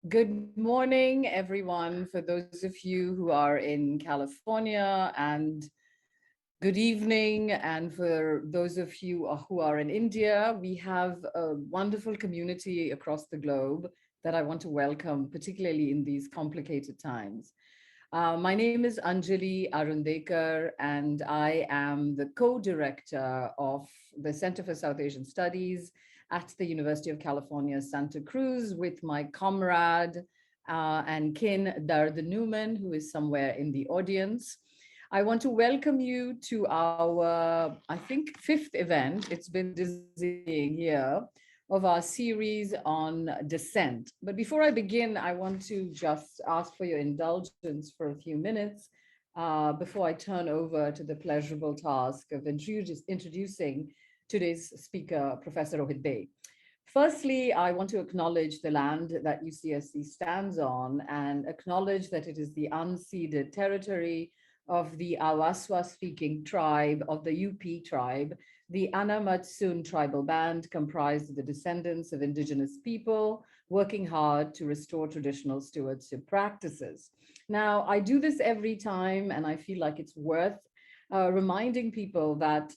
Good morning, everyone. For those of you who are in California, and good evening. And for those of you who are in India, we have a wonderful community across the globe that I want to welcome, particularly in these complicated times. My name is Anjali Arundekar, and I am the co-director of the Center for South Asian Studies at the University of California, Santa Cruz, with my comrade and kin, Darda Newman, who is somewhere in the audience. I want to welcome you to our, I think, fifth event. It's been dizzying here, of our series on dissent. But before I begin, I want to just ask for your indulgence for a few minutes before I turn over to the pleasurable task of introducing today's speaker, Professor Rohit. Firstly, I want to acknowledge the land that UCSC stands on and acknowledge that it is the unceded territory of the Awaswa speaking tribe of the UP tribe, the Anamatsun tribal band comprised of the descendants of indigenous people working hard to restore traditional stewardship practices. Now, I do this every time, and I feel like it's worth reminding people that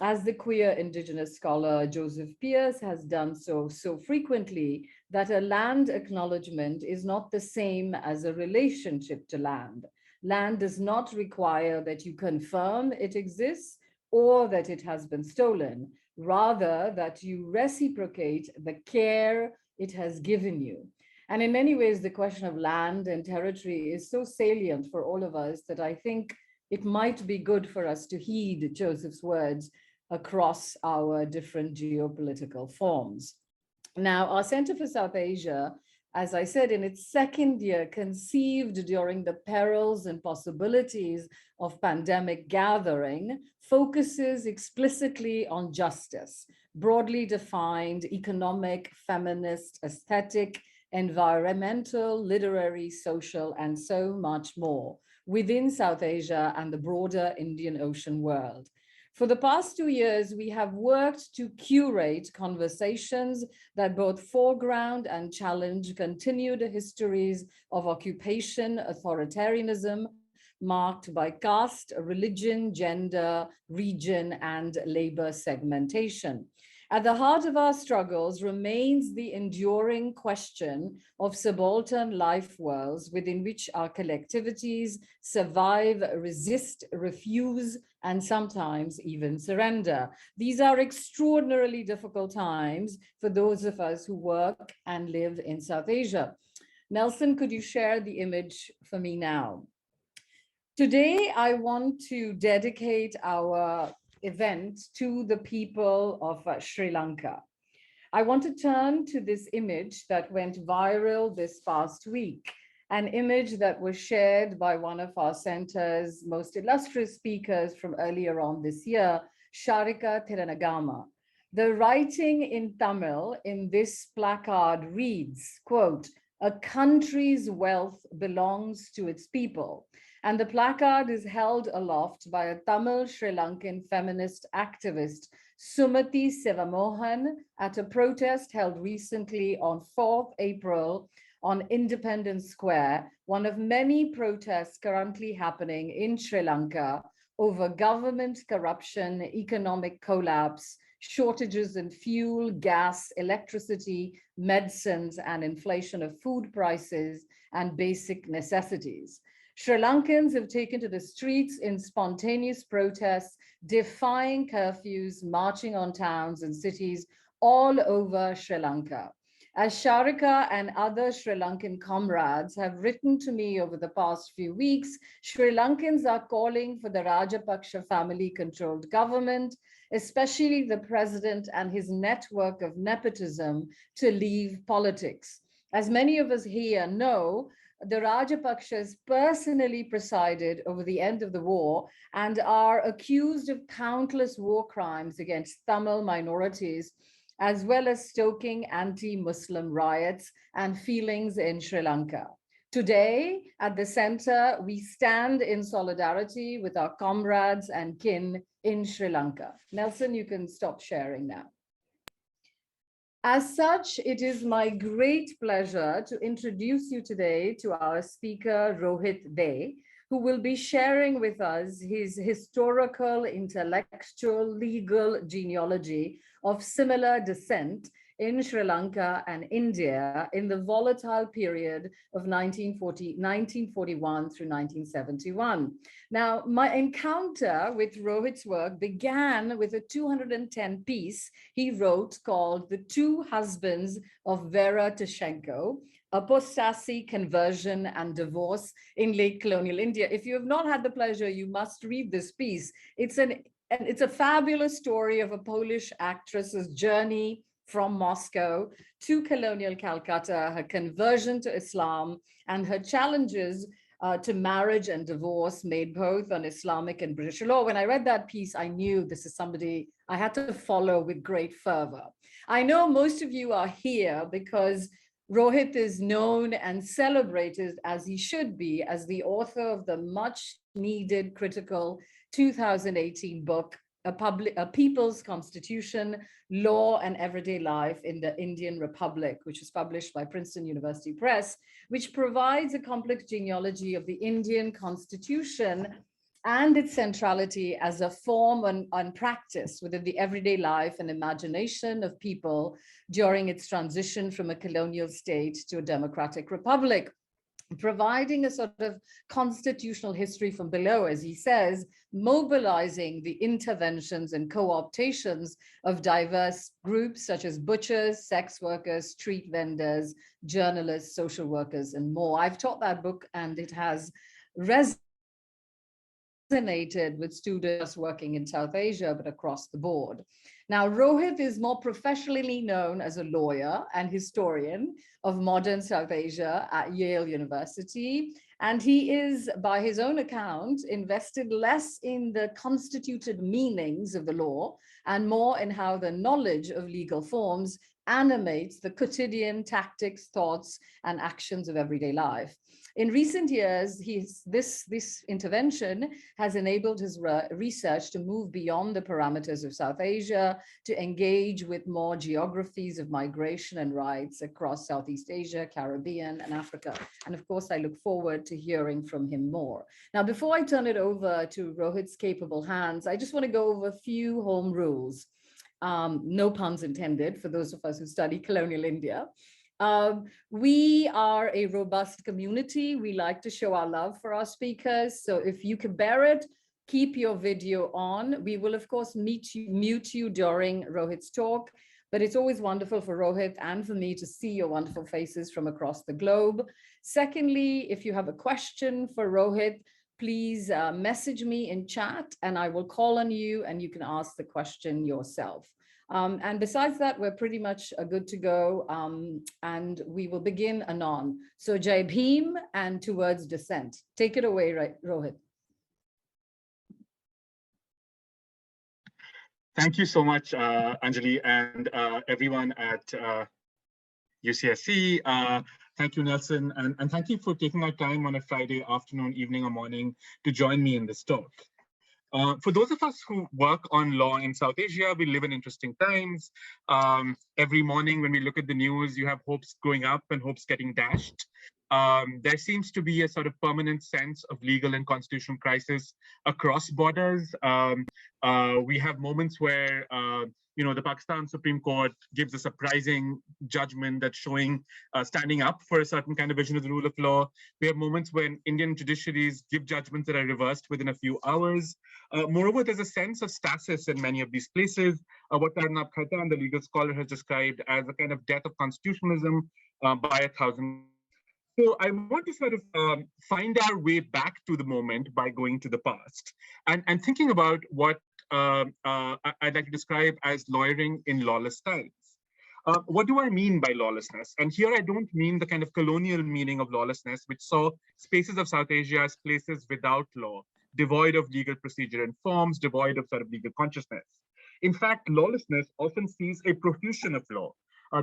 as the queer indigenous scholar Joseph Pierce has done so frequently, that a land acknowledgement is not the same as a relationship to land. Land does not require that you confirm it exists or that it has been stolen, rather that you reciprocate the care it has given you. And in many ways, the question of land and territory is so salient for all of us that I think it might be good for us to heed Joseph's words across our different geopolitical forms. Now, our Center for South Asia, as I said, in its second year, conceived during the perils and possibilities of pandemic gathering, focuses explicitly on justice, broadly defined economic, feminist, aesthetic, environmental, literary, social, and so much more within South Asia and the broader Indian Ocean world. For the past 2 years, we have worked to curate conversations that both foreground and challenge continued histories of occupation, authoritarianism, marked by caste, religion, gender, region, and labor segmentation. At the heart of our struggles remains the enduring question of subaltern life worlds within which our collectivities survive, resist, refuse, and sometimes even surrender. These are extraordinarily difficult times for those of us who work and live in South Asia. Nelson, could you share the image for me now? Today, I want to dedicate our event to the people of Sri Lanka. I want to turn to this image that went viral this past week, an image that was shared by one of our center's most illustrious speakers from earlier on this year, Sharika Thiranagama. The writing in Tamil in this placard reads, quote, "A country's wealth belongs to its people." And the placard is held aloft by a Tamil Sri Lankan feminist activist, Sumati Sivamohan, at a protest held recently on 4th April on Independence Square, one of many protests currently happening in Sri Lanka over government corruption, economic collapse, shortages in fuel, gas, electricity, medicines, and inflation of food prices and basic necessities. Sri Lankans have taken to the streets in spontaneous protests, defying curfews, marching on towns and cities all over Sri Lanka. As Sharika and other Sri Lankan comrades have written to me over the past few weeks, Sri Lankans are calling for the Rajapaksa family-controlled government, especially the president and his network of nepotism, to leave politics. As many of us here know, the Rajapakshas personally presided over the end of the war and are accused of countless war crimes against Tamil minorities, as well as stoking anti-Muslim riots and feelings in Sri Lanka. Today, at the center, we stand in solidarity with our comrades and kin in Sri Lanka. Nelson, you can stop sharing now. As such, it is my great pleasure to introduce you today to our speaker, Rohit Dey, who will be sharing with us his historical, intellectual, legal genealogy of similar descent in Sri Lanka and India in the volatile period of 1941 through 1971. Now, my encounter with Rohit's work began with a 210 piece he wrote called The Two Husbands of Vera Tashenko, Apostasy, Conversion, and Divorce in Late Colonial India. If you have not had the pleasure, you must read this piece. It's a fabulous story of a Polish actress's journey from Moscow to colonial Calcutta, her conversion to Islam, and her challenges to marriage and divorce made both on Islamic and British law. When I read that piece, I knew this is somebody I had to follow with great fervor. I know most of you are here because Rohit is known and celebrated, as he should be, as the author of the much needed critical 2018 book, A People's Constitution, Law and Everyday Life in the Indian Republic, which was published by Princeton University Press, which provides a complex genealogy of the Indian Constitution and its centrality as a form and practice within the everyday life and imagination of people during its transition from a colonial state to a democratic republic, providing a sort of constitutional history from below, as he says, mobilizing the interventions and co-optations of diverse groups such as butchers, sex workers, street vendors, journalists, social workers, and more. I've taught that book and it has resonated with students working in South Asia, but across the board. Now, Rohit is more professionally known as a lawyer and historian of modern South Asia at Yale University. And he is, by his own account, invested less in the constituted meanings of the law and more in how the knowledge of legal forms animates the quotidian tactics, thoughts, and actions of everyday life. In recent years, this intervention has enabled his research to move beyond the parameters of South Asia to engage with more geographies of migration and rights across Southeast Asia, Caribbean, and Africa. And of course, I look forward to hearing from him more. Now, before I turn it over to Rohit's capable hands, I just want to go over a few home rules. No puns intended for those of us who study colonial India. We are a robust community. We like to show our love for our speakers. So if you can bear it, keep your video on. We will, of course, mute you during Rohit's talk, but it's always wonderful for Rohit and for me to see your wonderful faces from across the globe. Secondly, if you have a question for Rohit, please message me in chat and I will call on you and you can ask the question yourself. And besides that, we're pretty much good to go, and we will begin anon. So Jai Bhim and towards Dissent. Take it away, Rohit. Thank you so much, Anjali, and everyone at UCSC. Thank you, Nelson, and thank you for taking our time on a Friday afternoon, evening, or morning to join me in this talk. For those of us who work on law in South Asia, we live in interesting times. Every morning when we look at the news, you have hopes going up and hopes getting dashed. There seems to be a sort of permanent sense of legal and constitutional crisis across borders. We have moments where the Pakistan Supreme Court gives a surprising judgment that's showing standing up for a certain kind of vision of the rule of law. We have moments when Indian judiciaries give judgments that are reversed within a few hours. Moreover, there's a sense of stasis in many of these places, what Arnab Khaitan, the legal scholar, has described as a kind of death of constitutionalism by 1,000. So I want to sort of find our way back to the moment by going to the past and thinking about what I'd like to describe as lawyering in lawless times. What do I mean by lawlessness? And here I don't mean the kind of colonial meaning of lawlessness, which saw spaces of South Asia as places without law, devoid of legal procedure and forms, devoid of sort of legal consciousness. In fact, lawlessness often sees a profusion of law,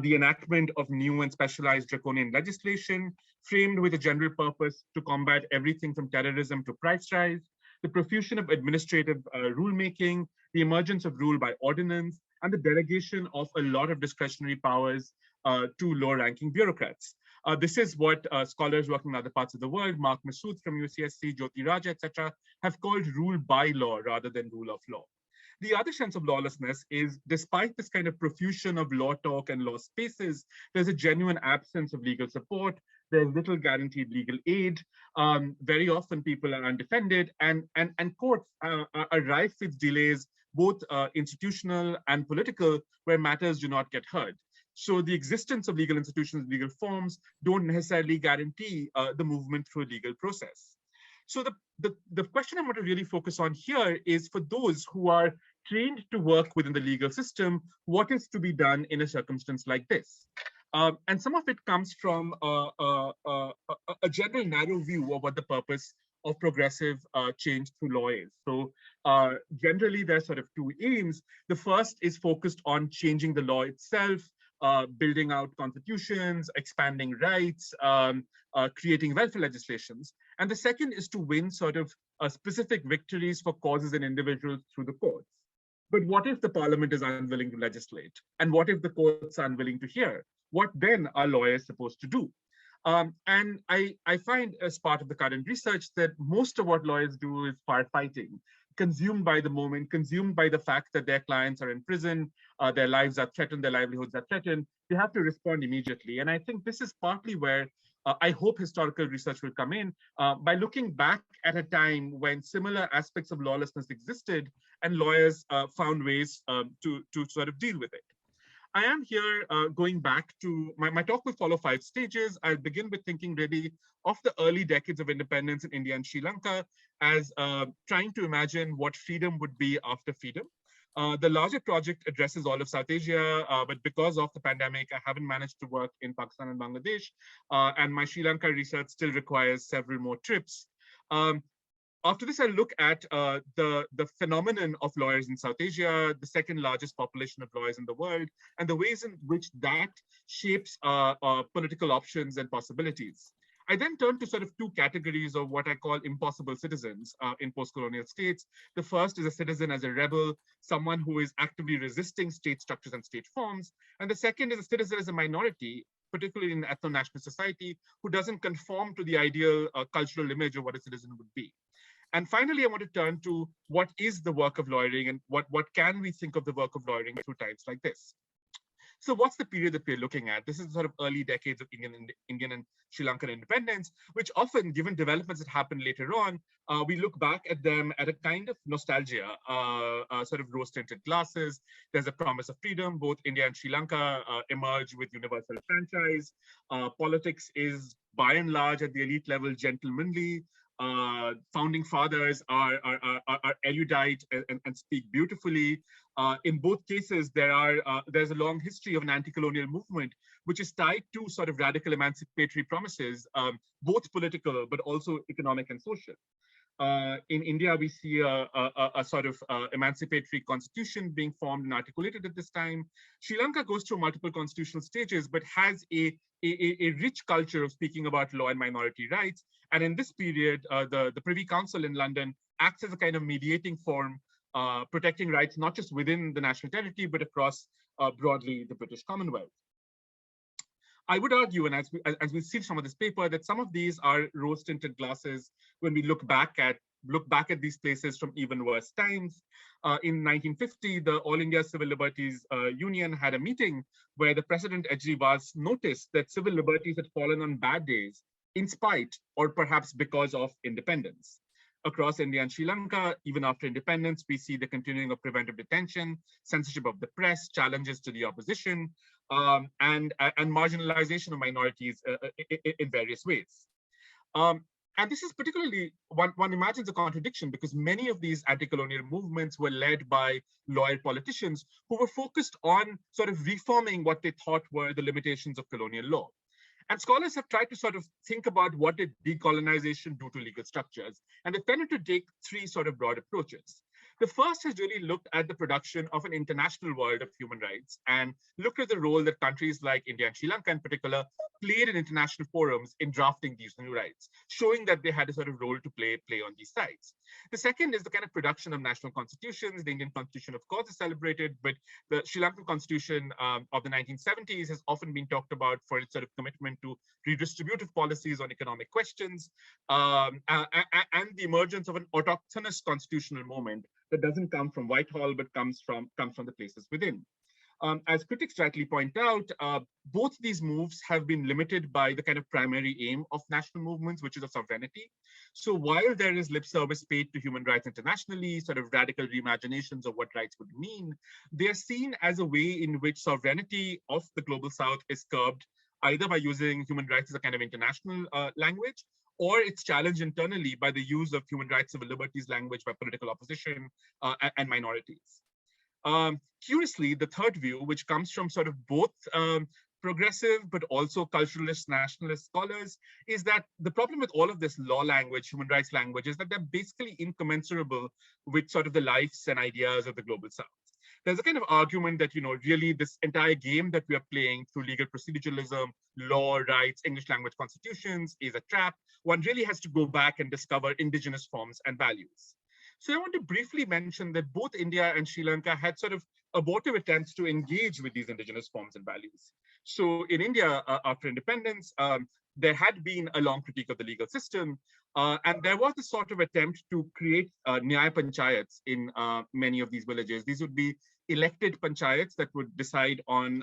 the enactment of new and specialized draconian legislation framed with a general purpose to combat everything from terrorism to price rise, the profusion of administrative rulemaking, the emergence of rule by ordinance, and the delegation of a lot of discretionary powers to low-ranking bureaucrats. This is what scholars working in other parts of the world, Mark Massoud from UCSC, Jyoti Raja, etc., have called rule by law rather than rule of law. The other sense of lawlessness is, despite this kind of profusion of law talk and law spaces, there's a genuine absence of legal support. There's little guaranteed legal aid. Very often people are undefended, and courts are rife with delays, both institutional and political, where matters do not get heard. So the existence of legal institutions, legal forms, don't necessarily guarantee the movement through a legal process. So the question I want to really focus on here is, for those who are trained to work within the legal system, what is to be done in a circumstance like this? And some of it comes from a general narrow view of what the purpose of progressive change through law is. So generally, there's sort of two aims. The first is focused on changing the law itself, building out constitutions, expanding rights, creating welfare legislations. And the second is to win sort of specific victories for causes and individuals through the courts. But what if the parliament is unwilling to legislate? And what if the courts are unwilling to hear? What then are lawyers supposed to do? And I find, as part of the current research, that most of what lawyers do is firefighting, consumed by the moment, consumed by the fact that their clients are in prison, their lives are threatened, their livelihoods are threatened. They have to respond immediately. And I think this is partly where I hope historical research will come in, by looking back at a time when similar aspects of lawlessness existed and lawyers found ways to sort of deal with it. I am here going back to, my talk will follow 5 stages. I'll begin with thinking really of the early decades of independence in India and Sri Lanka as trying to imagine what freedom would be after freedom. The larger project addresses all of South Asia, but because of the pandemic, I haven't managed to work in Pakistan and Bangladesh, and my Sri Lanka research still requires several more trips. After this, I'll look at the phenomenon of lawyers in South Asia, the second largest population of lawyers in the world, and the ways in which that shapes political options and possibilities. I then turn to sort of 2 categories of what I call impossible citizens in post-colonial states. The first is a citizen as a rebel, someone who is actively resisting state structures and state forms. And the second is a citizen as a minority, particularly in an ethno-national society, who doesn't conform to the ideal cultural image of what a citizen would be. And finally, I want to turn to what is the work of lawyering and what can we think of the work of lawyering through times like this. So what's the period that we're looking at? This is sort of early decades of Indian and Sri Lankan independence, which often, given developments that happened later on, we look back at them at a kind of nostalgia, sort of rose-tinted glasses. There's a promise of freedom. Both India and Sri Lanka emerge with universal franchise. Politics is, by and large, at the elite level, gentlemanly. Founding fathers are erudite and speak beautifully. In both cases, there's a long history of an anti-colonial movement, which is tied to sort of radical emancipatory promises, both political, but also economic and social. In India, we see a sort of emancipatory constitution being formed and articulated at this time. Sri Lanka goes through multiple constitutional stages, but has a rich culture of speaking about law and minority rights. And in this period, the Privy Council in London acts as a kind of mediating forum, protecting rights not just within the national territory, but across broadly the British Commonwealth. I would argue, and as we see some of this paper, that some of these are rose-tinted glasses when we look back at these places from even worse times. In 1950, the All India Civil Liberties Union had a meeting where the President Ejriwas noticed that civil liberties had fallen on bad days in spite or perhaps because of independence. Across India and Sri Lanka, even after independence, we see the continuing of preventive detention, censorship of the press, challenges to the opposition, and marginalization of minorities in various ways. And this is particularly, one imagines a contradiction because many of these anti-colonial movements were led by lawyer politicians who were focused on sort of reforming what they thought were the limitations of colonial law. And scholars have tried to sort of think about what did decolonization do to legal structures. And they tended to take 3 sort of broad approaches. The first has really looked at the production of an international world of human rights and looked at the role that countries like India and Sri Lanka in particular played in international forums in drafting these new rights, showing that they had a sort of role to play on these sides. The second is the kind of production of national constitutions. The Indian constitution, of course, is celebrated, but the Sri Lankan constitution of the 1970s has often been talked about for its sort of commitment to redistributive policies on economic questions, and the emergence of an autochthonous constitutional moment that doesn't come from Whitehall, but comes from the places within. As critics rightly point out, both these moves have been limited by the kind of primary aim of national movements, which is of sovereignty. So while there is lip service paid to human rights internationally, sort of radical reimaginations of what rights would mean, they are seen as a way in which sovereignty of the global South is curbed, either by using human rights as a kind of international language, or it's challenged internally by the use of human rights, civil liberties language by political opposition and minorities. Curiously, the third view, which comes from sort of both progressive but also culturalist nationalist scholars, is that the problem with all of this law language, human rights language, is that they're basically incommensurable with sort of the lives and ideas of the global South. There's a kind of argument that, really this entire game that we are playing through legal proceduralism, law, rights, English language constitutions is a trap. One really has to go back and discover indigenous forms and values. So I want to briefly mention that both India and Sri Lanka had sort of abortive attempts to engage with these indigenous forms and values. So in India, after independence, there had been a long critique of the legal system, and there was a sort of attempt to create Nyaya Panchayats in many of these villages. These would be elected panchayats that would decide on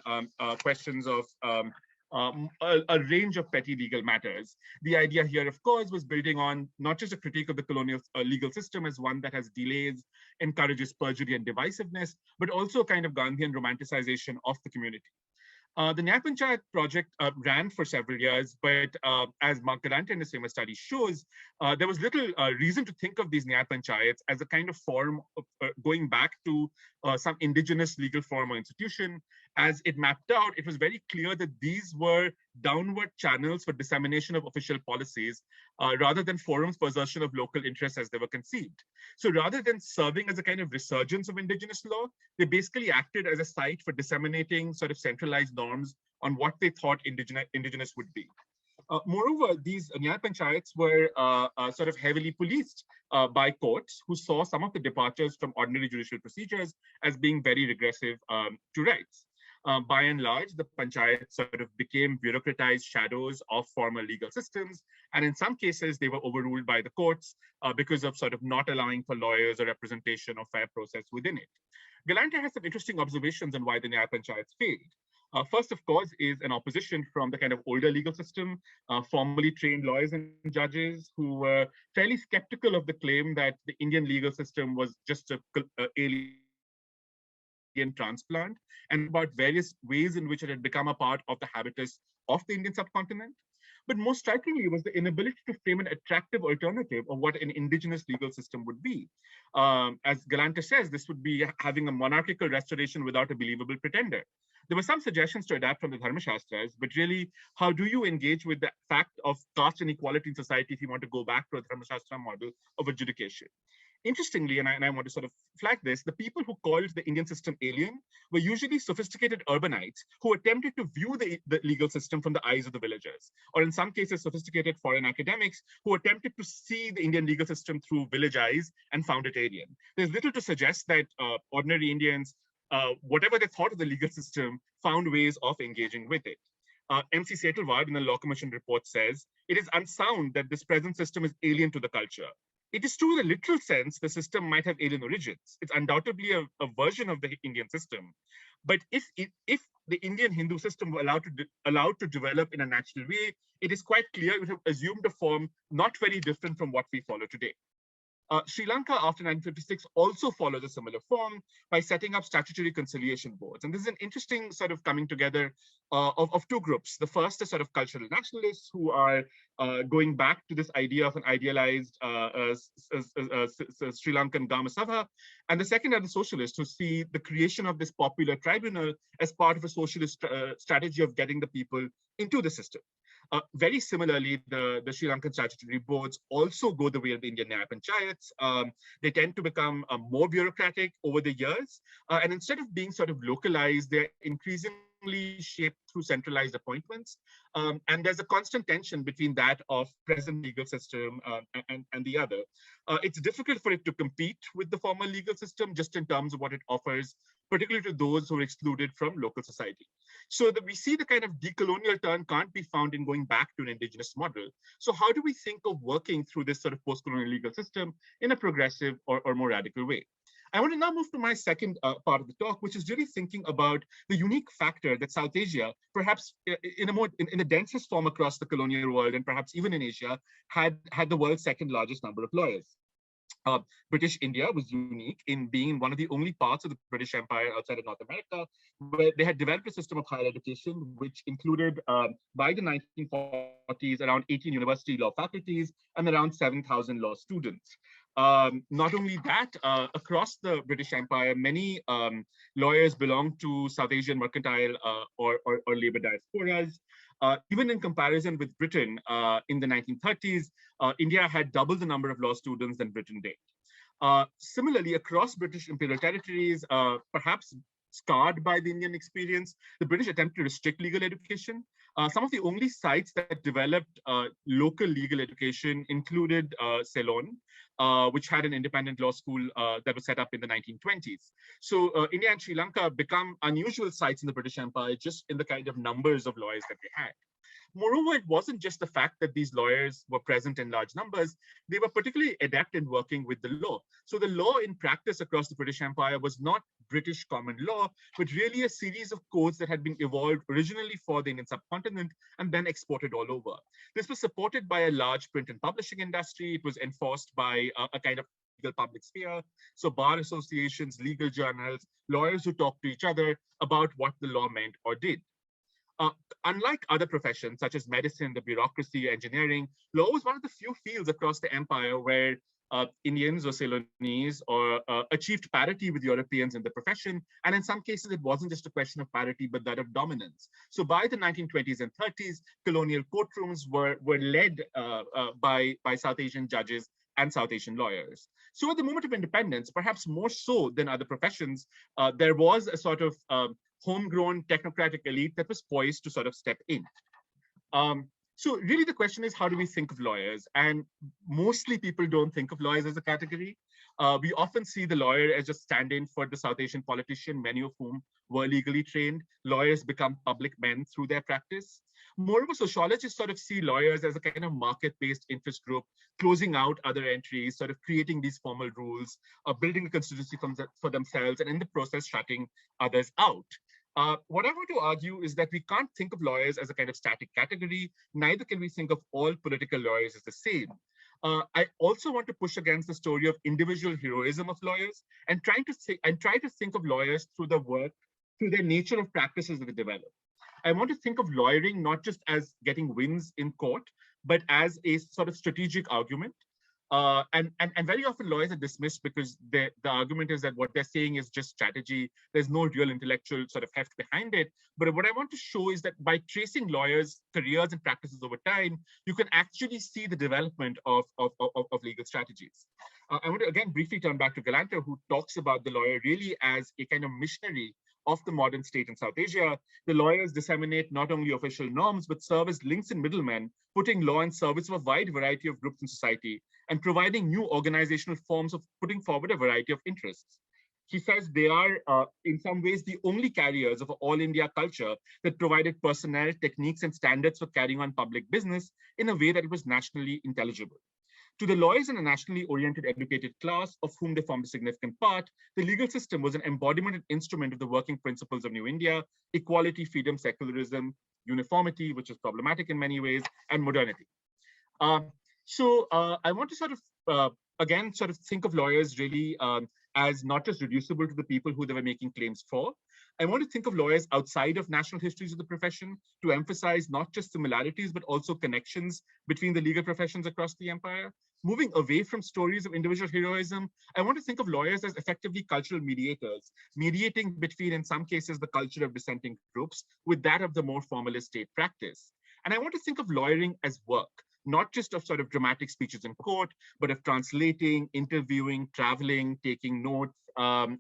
questions of a range of petty legal matters. The idea here, of course, was building on not just a critique of the colonial legal system as one that has delays, encourages perjury and divisiveness, but also a kind of Gandhian romanticization of the community. The Nyaya Panchayat project ran for several years, but as Mark Galante in his famous study shows, there was little reason to think of these Nyaya Panchayats as a kind of form of going back to some indigenous legal form or institution. As it mapped out, it was very clear that these were downward channels for dissemination of official policies rather than forums for assertion of local interests as they were conceived. So rather than serving as a kind of resurgence of indigenous law, they basically acted as a site for disseminating sort of centralized norms on what they thought indigenous would be. Moreover, these Nyaya Panchayats were sort of heavily policed by courts who saw some of the departures from ordinary judicial procedures as being very regressive to rights. By and large, the panchayats sort of became bureaucratized shadows of former legal systems. And in some cases, they were overruled by the courts because of sort of not allowing for lawyers or representation or fair process within it. Galante has some interesting observations on why the Nyaya Panchayats failed. First, of course, is an opposition from the kind of older legal system, formally trained lawyers and judges who were fairly skeptical of the claim that the Indian legal system was just a alien transplant, and about various ways in which it had become a part of the habitus of the Indian subcontinent. But most strikingly was the inability to frame an attractive alternative of what an indigenous legal system would be. As Galante says, this would be having a monarchical restoration without a believable pretender. There were some suggestions to adapt from the Dharma Shastras, but really, how do you engage with the fact of caste inequality in society if you want to go back to a Dharma Shastra model of adjudication? Interestingly, and I want to sort of flag this, the people who called the Indian system alien were usually sophisticated urbanites who attempted to view the legal system from the eyes of the villagers, or in some cases, sophisticated foreign academics who attempted to see the Indian legal system through village eyes and found it alien. There's little to suggest that ordinary Indians, whatever they thought of the legal system, found ways of engaging with it. MC Setalvad in the Law Commission report says, it is unsound that this present system is alien to the culture. It is true in a literal sense, the system might have alien origins. It's undoubtedly a version of the Indian system. But if the Indian Hindu system were allowed to develop in a natural way, it is quite clear it would have assumed a form not very different from what we follow today. Sri Lanka after 1956 also follows a similar form by setting up statutory conciliation boards. And this is an interesting sort of coming together of two groups. The first is sort of cultural nationalists who are going back to this idea of an idealized Sri Lankan Gama Sabha. And the second are the socialists who see the creation of this popular tribunal as part of a socialist strategy of getting the people into the system. Very similarly, the Sri Lankan statutory boards also go the way of the Indian Nyaya Panchayats. They tend to become more bureaucratic over the years. And instead of being sort of localized, they're increasingly shaped through centralized appointments. And there's a constant tension between that of present legal system and the other. It's difficult for it to compete with the former legal system just in terms of what it offers, particularly to those who are excluded from local society. So that we see the kind of decolonial turn can't be found in going back to an indigenous model. So how do we think of working through this sort of post-colonial legal system in a progressive or more radical way? I want to now move to my second part of the talk, which is really thinking about the unique factor that South Asia, perhaps in the densest form across the colonial world, and perhaps even in Asia, had the world's second largest number of lawyers. British India was unique in being one of the only parts of the British Empire outside of North America where they had developed a system of higher education, which included, by the 1940s, around 18 university law faculties and around 7,000 law students. Not only that, across the British Empire, many lawyers belonged to South Asian mercantile or labor diasporas. Even in comparison with Britain in the 1930s, India had double the number of law students than Britain did. Similarly, across British imperial territories, perhaps scarred by the Indian experience, the British attempted to restrict legal education. Some of the only sites that developed local legal education included Ceylon, which had an independent law school that was set up in the 1920s. So India and Sri Lanka become unusual sites in the British Empire just in the kind of numbers of lawyers that they had. Moreover, it wasn't just the fact that these lawyers were present in large numbers, they were particularly adept in working with the law. So the law in practice across the British Empire was not British common law, but really a series of codes that had been evolved originally for the Indian subcontinent and then exported all over. This was supported by a large print and publishing industry. It was enforced by a kind of legal public sphere. So bar associations, legal journals, lawyers who talked to each other about what the law meant or did. Unlike other professions, such as medicine, the bureaucracy, engineering, law was one of the few fields across the empire where Indians or Ceylonese achieved parity with Europeans in the profession. And in some cases, it wasn't just a question of parity, but that of dominance. So by the 1920s and 30s, colonial courtrooms were led by South Asian judges and South Asian lawyers. So at the moment of independence, perhaps more so than other professions, there was a sort of homegrown technocratic elite that was poised to sort of step in. So really the question is, how do we think of lawyers? And mostly people don't think of lawyers as a category. We often see the lawyer as just stand-in for the South Asian politician, many of whom were legally trained. Lawyers become public men through their practice. Moreover, sociologists sort of see lawyers as a kind of market-based interest group, closing out other entries, sort of creating these formal rules, building a constituency for themselves, and in the process, shutting others out. What I want to argue is that we can't think of lawyers as a kind of static category, neither can we think of all political lawyers as the same. I also want to push against the story of individual heroism of lawyers and try to think of lawyers through their nature of practices that they develop. I want to think of lawyering not just as getting wins in court, but as a sort of strategic argument. And very often lawyers are dismissed because the argument is that what they're saying is just strategy. There's no real intellectual sort of heft behind it. But what I want to show is that by tracing lawyers' careers and practices over time, you can actually see the development of legal strategies. I want to again briefly turn back to Galante, who talks about the lawyer really as a kind of missionary of the modern state in South Asia. The lawyers disseminate not only official norms, but serve as links and middlemen, putting law in service of a wide variety of groups in society and providing new organizational forms of putting forward a variety of interests. He says they are, in some ways, the only carriers of an all-India culture that provided personnel, techniques, and standards for carrying on public business in a way that it was nationally intelligible. To the lawyers in a nationally oriented educated class, of whom they formed a significant part, the legal system was an embodiment and instrument of the working principles of New India: equality, freedom, secularism, uniformity, which is problematic in many ways, and modernity. So I want to sort of, again, sort of think of lawyers really as not just reducible to the people who they were making claims for. I want to think of lawyers outside of national histories of the profession to emphasize not just similarities, but also connections between the legal professions across the empire. Moving away from stories of individual heroism, I want to think of lawyers as effectively cultural mediators, mediating between, in some cases, the culture of dissenting groups with that of the more formalist state practice. And I want to think of lawyering as work, not just of sort of dramatic speeches in court, but of translating, interviewing, traveling, taking notes, and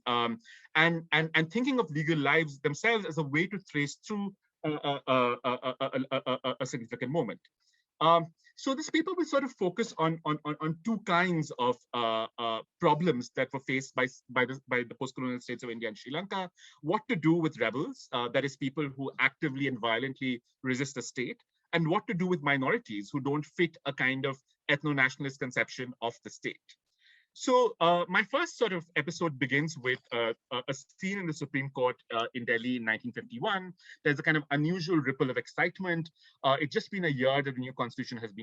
thinking of legal lives themselves as a way to trace through a significant moment. So this paper will sort of focus on two kinds of problems that were faced by the post-colonial states of India and Sri Lanka: what to do with rebels, that is, people who actively and violently resist the state, and what to do with minorities who don't fit a kind of ethno-nationalist conception of the state. So my first sort of episode begins with a scene in the Supreme Court in Delhi in 1951. There's a kind of unusual ripple of excitement. It's just been a year that the new constitution has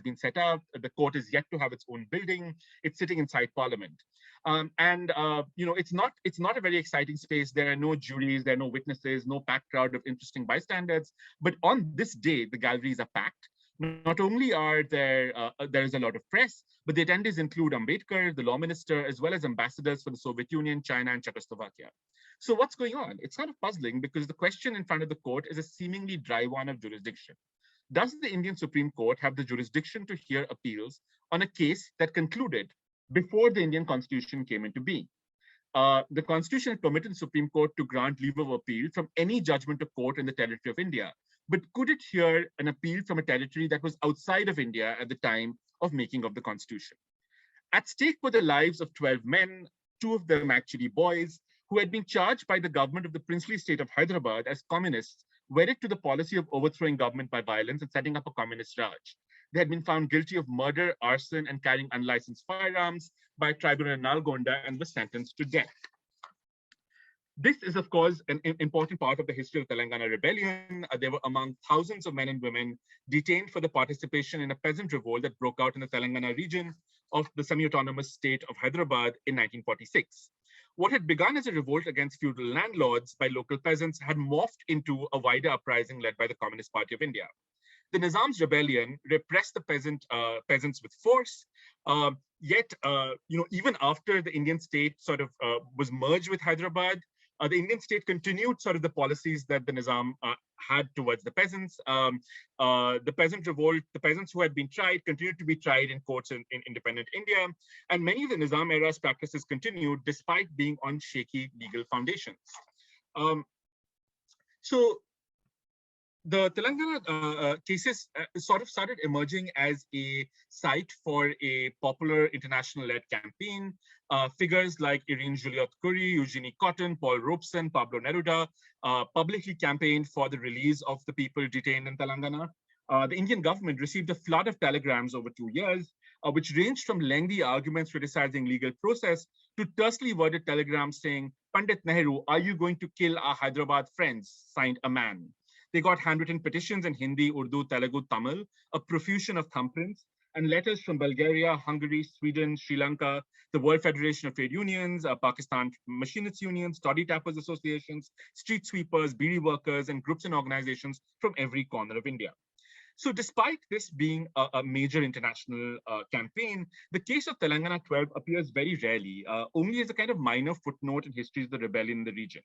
been set up. The court is yet to have its own building. It's sitting inside Parliament, it's not a very exciting space. There are no juries, there are no witnesses, no packed crowd of interesting bystanders. But on this day, the galleries are packed. Not only are there is a lot of press, but the attendees include Ambedkar, the law minister, as well as ambassadors for the Soviet Union, China, and Czechoslovakia. So what's going on? It's kind of puzzling because the question in front of the court is a seemingly dry one of jurisdiction. Does the Indian Supreme Court have the jurisdiction to hear appeals on a case that concluded before the Indian Constitution came into being? The Constitution permitted the Supreme Court to grant leave of appeal from any judgment of court in the territory of India. But could it hear an appeal from a territory that was outside of India at the time of making of the Constitution? At stake were the lives of 12 men, 2 of them actually boys, who had been charged by the government of the princely state of Hyderabad as communists, wedded to the policy of overthrowing government by violence and setting up a communist Raj. They had been found guilty of murder, arson, and carrying unlicensed firearms by a tribunal in Nalgonda and were sentenced to death. This is, of course, an important part of the history of the Telangana Rebellion. They were among thousands of men and women detained for the participation in a peasant revolt that broke out in the Telangana region of the semi-autonomous state of Hyderabad in 1946. What had begun as a revolt against feudal landlords by local peasants had morphed into a wider uprising led by the Communist Party of India. The Nizam's rebellion repressed the peasants with force. Yet, even after the Indian state sort of was merged with Hyderabad, the Indian state continued sort of the policies that the Nizam had towards the peasants. The peasant revolt, the peasants who had been tried continued to be tried in courts in independent India. And many of the Nizam era's practices continued despite being on shaky legal foundations. So the Telangana cases sort of started emerging as a site for a popular international-led campaign. Figures like Irene Joliot-Curie, Eugenie Cotton, Paul Robeson, Pablo Neruda publicly campaigned for the release of the people detained in Telangana. The Indian government received a flood of telegrams over 2 years, which ranged from lengthy arguments criticizing legal process to tersely worded telegrams saying, "Pandit Nehru, are you going to kill our Hyderabad friends?" Signed a man. They got handwritten petitions in Hindi, Urdu, Telugu, Tamil, a profusion of thumbprints, and letters from Bulgaria, Hungary, Sweden, Sri Lanka, the World Federation of Trade Unions, Pakistan Machinists Unions, Toddy Tappers Associations, street sweepers, beedi workers, and groups and organizations from every corner of India. So despite this being a major international campaign, the case of Telangana 12 appears very rarely, only as a kind of minor footnote in histories of the rebellion in the region.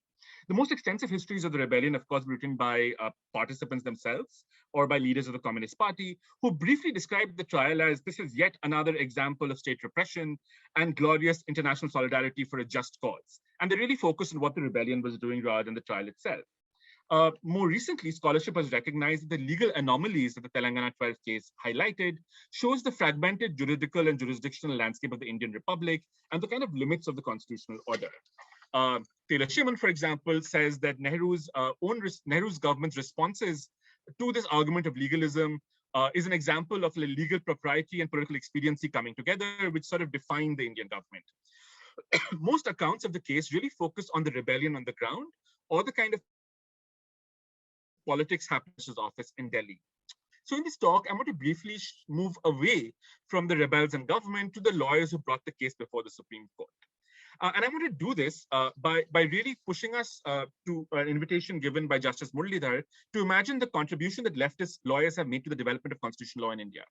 The most extensive histories of the rebellion, of course, written by participants themselves or by leaders of the Communist Party, who briefly described the trial as this is yet another example of state repression and glorious international solidarity for a just cause. And they really focused on what the rebellion was doing rather than the trial itself. More recently, scholarship has recognized that the legal anomalies that the Telangana 12 case highlighted shows the fragmented juridical and jurisdictional landscape of the Indian Republic and the kind of limits of the constitutional order. Taylor Shimon, for example, says that Nehru's government's responses to this argument of legalism is an example of legal propriety and political expediency coming together, which sort of defined the Indian government. Most accounts of the case really focus on the rebellion on the ground or the kind of politics happened office in Delhi. So in this talk, I'm going to briefly move away from the rebels and government to the lawyers who brought the case before the Supreme Court. And I'm going to do this by really pushing us to an invitation given by Justice Muralidhar to imagine the contribution that leftist lawyers have made to the development of constitutional law in India.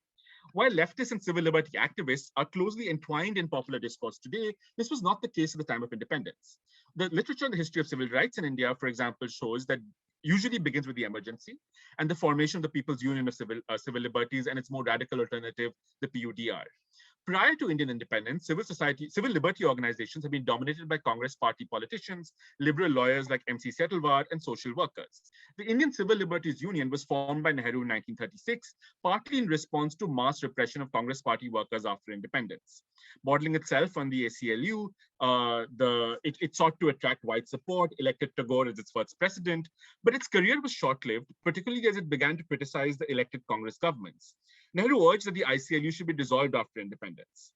While leftists and civil liberty activists are closely entwined in popular discourse today, this was not the case at the time of independence. The literature on the history of civil rights in India, for example, shows that usually begins with the emergency and the formation of the People's Union of Civil Liberties and its more radical alternative, the PUDR. Prior to Indian independence, civil liberty organizations have been dominated by Congress party politicians, liberal lawyers like MC Setalvad, and social workers. The Indian Civil Liberties Union was formed by Nehru in 1936, partly in response to mass repression of Congress party workers after independence. Modeling itself on the ACLU, it sought to attract wide support, elected Tagore as its first president, but its career was short-lived, particularly as it began to criticize the elected Congress governments. Nehru urged that the ICLU should be dissolved after independence.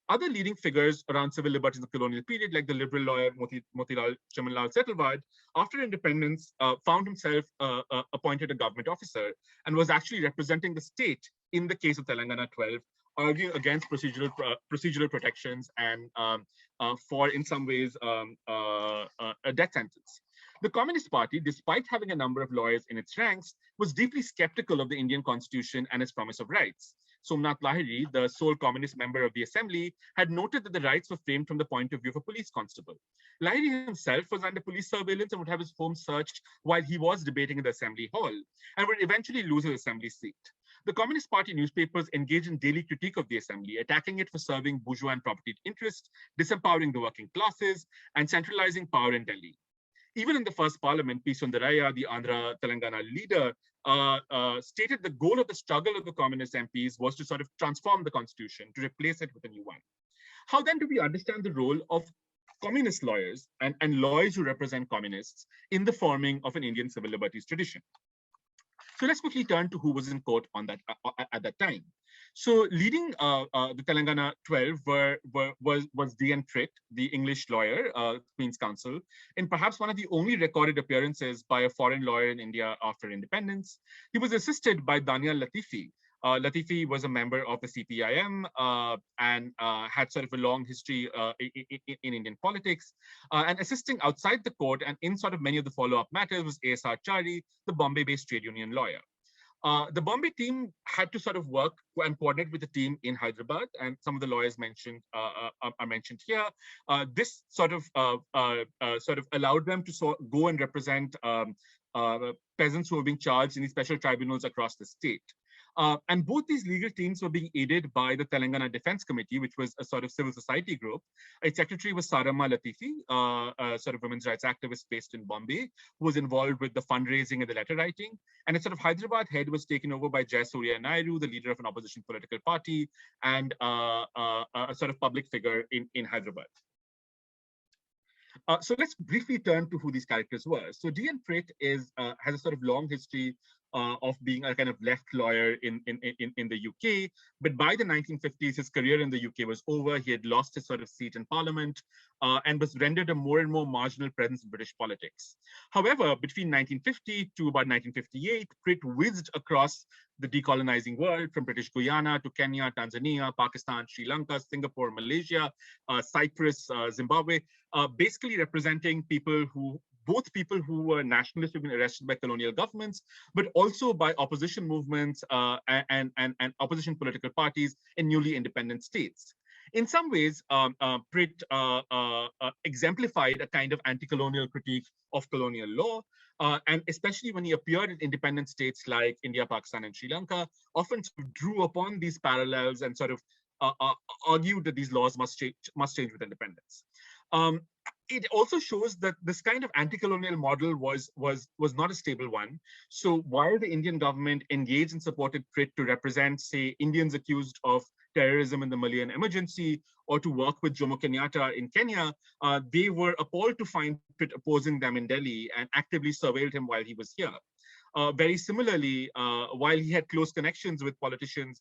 Other leading figures around civil liberties in the colonial period, like the liberal lawyer Motilal Chamanlal Setalvad, after independence, found himself appointed a government officer and was actually representing the state in the case of Telangana 12, arguing against procedural protections and for, in some ways, a death sentence. The Communist Party, despite having a number of lawyers in its ranks, was deeply skeptical of the Indian Constitution and its promise of rights. Somnath Lahiri, the sole communist member of the assembly, had noted that the rights were framed from the point of view of a police constable. Lahiri himself was under police surveillance and would have his home searched while he was debating in the assembly hall, and would eventually lose his assembly seat. The Communist Party newspapers engaged in daily critique of the assembly, attacking it for serving bourgeois and property interests, disempowering the working classes, and centralizing power in Delhi. Even in the first parliament, P. Sundaraya, the Andhra Telangana leader, stated the goal of the struggle of the communist MPs was to sort of transform the constitution, to replace it with a new one. How then do we understand the role of communist lawyers and lawyers who represent communists in the forming of an Indian civil liberties tradition? So let's quickly turn to who was in court on that at that time. So leading the Telangana 12 was D.N. Pritt, the English lawyer, Queen's Counsel, in perhaps one of the only recorded appearances by a foreign lawyer in India after independence. He was assisted by Daniel Latifi. Latifi was a member of the CPIM and had sort of a long history in Indian politics. And assisting outside the court and in sort of many of the follow-up matters was A.S.R. Chari, the Bombay-based trade union lawyer. The Bombay team had to sort of work and coordinate with the team in Hyderabad, and some of the lawyers mentioned are mentioned here. This sort of allowed them to go and represent peasants who were being charged in these special tribunals across the state. And both these legal teams were being aided by the Telangana Defense Committee, which was a sort of civil society group. Its secretary was Sarama Latifi, a sort of women's rights activist based in Bombay, who was involved with the fundraising and the letter writing. And its sort of Hyderabad head was taken over by Jayasurya Naidu, the leader of an opposition political party, and a sort of public figure in Hyderabad. So let's briefly turn to who these characters were. So D.N. Pritt has a sort of long history of being a kind of left lawyer in the UK. But by the 1950s, his career in the UK was over. He had lost his sort of seat in parliament and was rendered a more and more marginal presence in British politics. However, between 1950 to about 1958, Pritt whizzed across the decolonizing world from British Guyana to Kenya, Tanzania, Pakistan, Sri Lanka, Singapore, Malaysia, Cyprus, Zimbabwe, basically representing both people who were nationalists who've been arrested by colonial governments, but also by opposition movements and opposition political parties in newly independent states. In some ways, Pritt exemplified a kind of anti-colonial critique of colonial law, and especially when he appeared in independent states like India, Pakistan, and Sri Lanka, often sort of drew upon these parallels and sort of argued that these laws must change with independence. It also shows that this kind of anti-colonial model was not a stable one. So while the Indian government engaged and supported Pritt to represent, say, Indians accused of terrorism in the Malayan emergency, or to work with Jomo Kenyatta in Kenya, they were appalled to find Pritt opposing them in Delhi and actively surveilled him while he was here. Very similarly, while he had close connections with politicians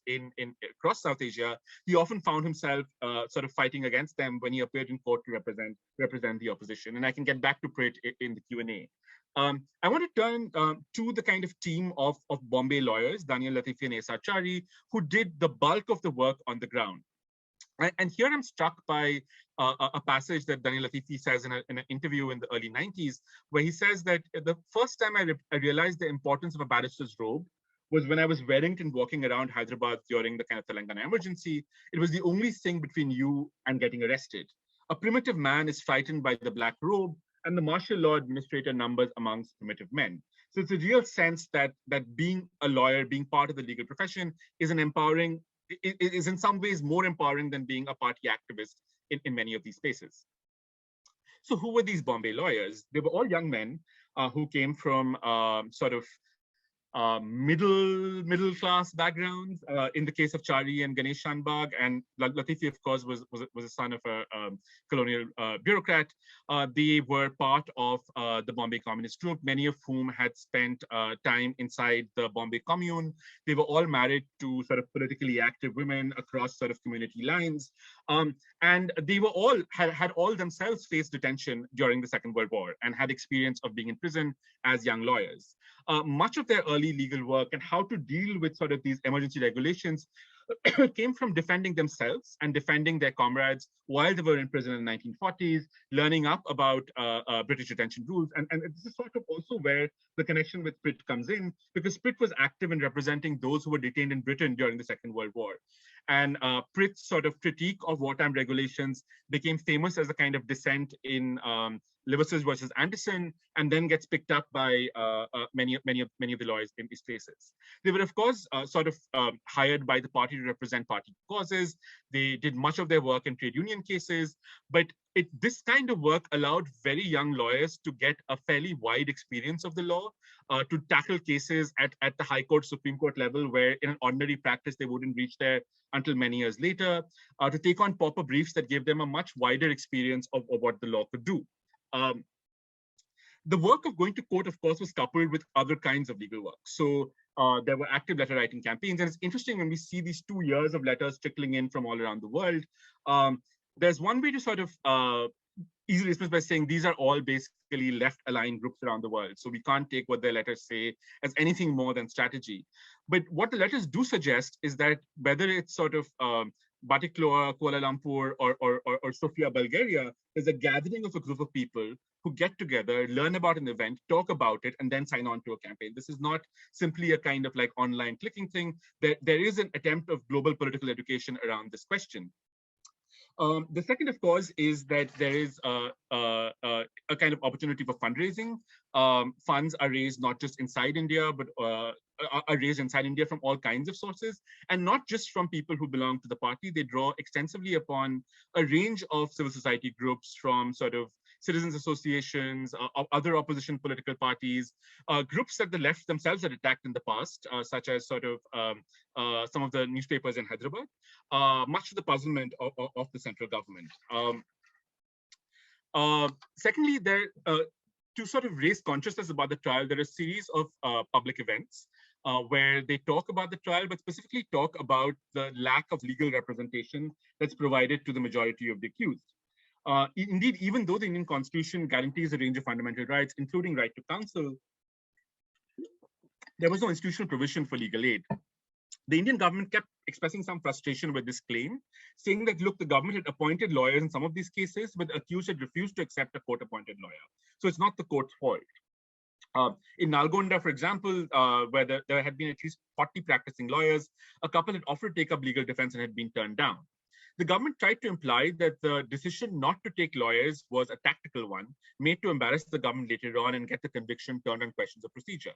across South Asia, he often found himself sort of fighting against them when he appeared in court to represent the opposition. And I can get back to Pritt in the Q&A. I want to turn to the kind of team of Bombay lawyers, Daniel Latifi and A.S.R. Chari, who did the bulk of the work on the ground. And here I'm struck by a passage that Daniel Latifi says in an interview in the early 90s, where he says that the first time I realized the importance of a barrister's robe was when I was wearing it and walking around Hyderabad during the kind of Telangana emergency. It was the only thing between you and getting arrested. A primitive man is frightened by the black robe, and the martial law administrator numbers amongst primitive men. So it's a real sense that being a lawyer, being part of the legal profession, is an empowering, is in some ways more empowering than being a party activist in many of these spaces. So who were these Bombay lawyers? They were all young men who came from middle class backgrounds. In the case of Chari and Ganesh Shanbag, and Latifi, of course, was a son of a colonial bureaucrat. They were part of the Bombay Communist group, many of whom had spent time inside the Bombay Commune. They were all married to sort of politically active women across sort of community lines. And they were all had all themselves faced detention during the Second World War and had experience of being in prison as young lawyers. Much of their early legal work and how to deal with sort of these emergency regulations came from defending themselves and defending their comrades while they were in prison in the 1940s, learning up about British detention rules. And this is sort of also where the connection with Sprit comes in, because Sprit was active in representing those who were detained in Britain during the Second World War. And Prit's sort of critique of wartime regulations became famous as a kind of dissent in Lewis's versus Anderson, and then gets picked up by many of the lawyers in these places. They were, of course, hired by the party to represent party causes. They did much of their work in trade union cases, but this kind of work allowed very young lawyers to get a fairly wide experience of the law, to tackle cases at the High Court, Supreme Court level, where in an ordinary practice they wouldn't reach there until many years later, to take on pauper briefs that gave them a much wider experience of what the law could do. The work of going to court, of course, was coupled with other kinds of legal work. So there were active letter writing campaigns. And it's interesting when we see these 2 years of letters trickling in from all around the world. There's one way to sort of easily dismiss by saying these are all basically left-aligned groups around the world. So we can't take what their letters say as anything more than strategy. But what the letters do suggest is that whether it's sort of Batticaloa, Kuala Lumpur, or Sofia, Bulgaria, there's a gathering of a group of people who get together, learn about an event, talk about it, and then sign on to a campaign. This is not simply a kind of like online clicking thing. There is an attempt of global political education around this question. The second, of course, is that there is a kind of opportunity for fundraising. Funds are raised not just inside India, but are raised inside India from all kinds of sources, and not just from people who belong to the party. They draw extensively upon a range of civil society groups, from sort of citizens associations, other opposition political parties, groups that the left themselves had attacked in the past, such as sort of some of the newspapers in Hyderabad, much to the puzzlement of the central government. Secondly, to sort of raise consciousness about the trial, there are a series of public events where they talk about the trial, but specifically talk about the lack of legal representation that's provided to the majority of the accused. Indeed, even though the Indian Constitution guarantees a range of fundamental rights, including right to counsel, there was no institutional provision for legal aid. The Indian government kept expressing some frustration with this claim, saying that, look, the government had appointed lawyers in some of these cases, but the accused had refused to accept a court-appointed lawyer. So it's not the court's fault. In Nalgonda, for example, where there had been at least 40 practicing lawyers, a couple had offered to take up legal defense and had been turned down. The government tried to imply that the decision not to take lawyers was a tactical one, made to embarrass the government later on and get the conviction turned on questions of procedure.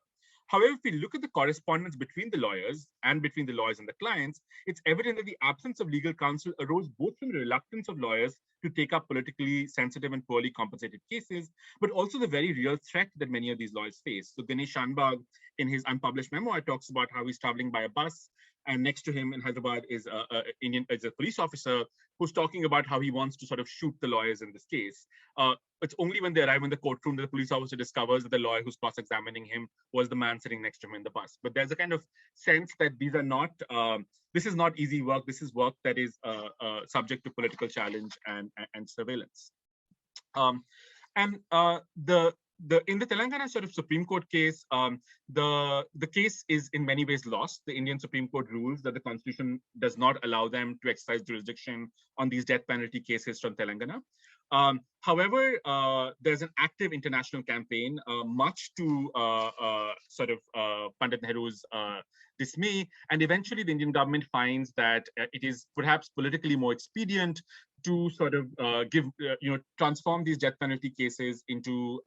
However, if we look at the correspondence between the lawyers and between the lawyers and the clients, it's evident that the absence of legal counsel arose both from the reluctance of lawyers to take up politically sensitive and poorly compensated cases, but also the very real threat that many of these lawyers face. So Ganesh Shanbag, in his unpublished memoir, talks about how he's traveling by a bus, and next to him in Hyderabad is a police officer who's talking about how he wants to sort of shoot the lawyers in this case. It's only when they arrive in the courtroom that the police officer discovers that the lawyer who's cross-examining him was the man sitting next to him in the bus. But there's a kind of sense that these are not, this is not easy work. This is work that is subject to political challenge and surveillance. In the Telangana sort of Supreme Court case, the case is in many ways lost. The Indian Supreme Court rules that the Constitution does not allow them to exercise jurisdiction on these death penalty cases from Telangana. However, there's an active international campaign, much to Pandit Nehru's dismay, and eventually the Indian government finds that it is perhaps politically more expedient to sort of transform these death penalty cases into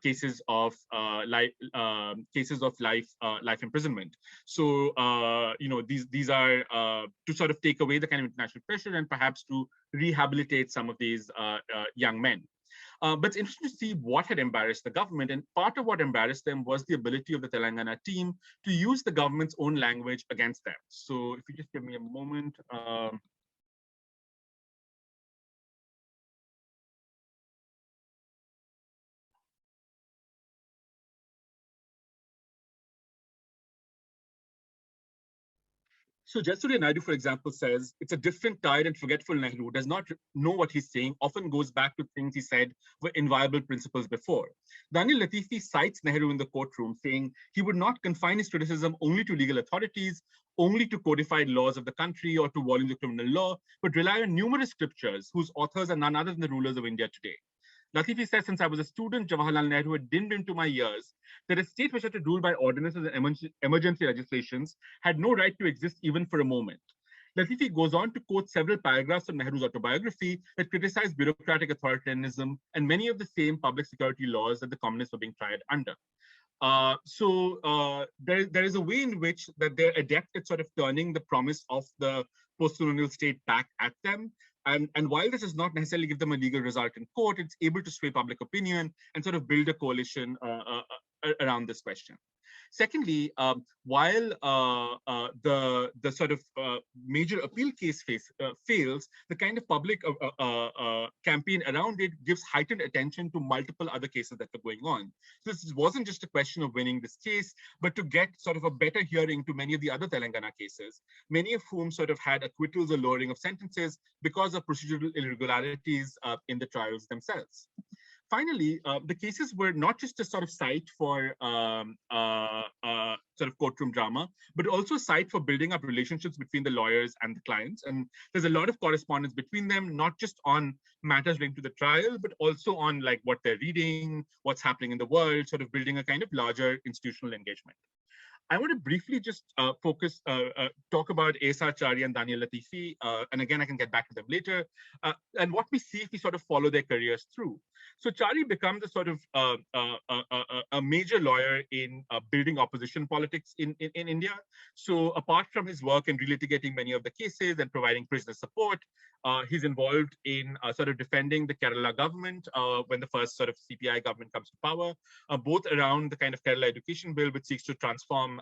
cases of life imprisonment. So these are to sort of take away the kind of international pressure and perhaps to rehabilitate some of these young men. But it's interesting to see what had embarrassed the government. And part of what embarrassed them was the ability of the Telangana team to use the government's own language against them. So if you just give me a moment. So Jesude Naidu, for example, says, it's a different, tired and forgetful Nehru who does not know what he's saying, often goes back to things he said were inviolable principles before. Daniel Latifi cites Nehru in the courtroom, saying he would not confine his criticism only to legal authorities, only to codified laws of the country or to volumes of criminal law, but rely on numerous scriptures whose authors are none other than the rulers of India today. Latifi says, since I was a student, Jawaharlal Nehru had dinned into my ears that a state which had to rule by ordinances and emergency legislations had no right to exist even for a moment. Latifi goes on to quote several paragraphs of Nehru's autobiography that criticize bureaucratic authoritarianism and many of the same public security laws that the communists were being tried under. There is a way in which that they're adept at sort of turning the promise of the post-colonial state back at them. And while this does not necessarily give them a legal result in court, it's able to sway public opinion and sort of build a coalition around this question. Secondly, while the sort of major appeal case fails, the kind of public campaign around it gives heightened attention to multiple other cases that were going on. So this wasn't just a question of winning this case, but to get sort of a better hearing to many of the other Telangana cases, many of whom sort of had acquittals or lowering of sentences because of procedural irregularities in the trials themselves. Finally, the cases were not just a sort of site for sort of courtroom drama, but also a site for building up relationships between the lawyers and the clients. And there's a lot of correspondence between them, not just on matters linked to the trial, but also on like what they're reading, what's happening in the world, sort of building a kind of larger institutional engagement. I want to briefly just talk about A.S.R. Chari and Daniel Latifi, and again, I can get back to them later, and what we see if we sort of follow their careers through. So Chari becomes a sort of a major lawyer in building opposition politics in India. So apart from his work in relitigating many of the cases and providing prisoner support, he's involved in sort of defending the Kerala government when the first sort of CPI government comes to power, both around the kind of Kerala education bill, which seeks to transform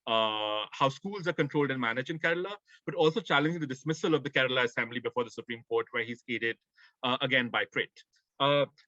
how schools are controlled and managed in Kerala, but also challenging the dismissal of the Kerala Assembly before the Supreme Court, where he's aided again by Prit.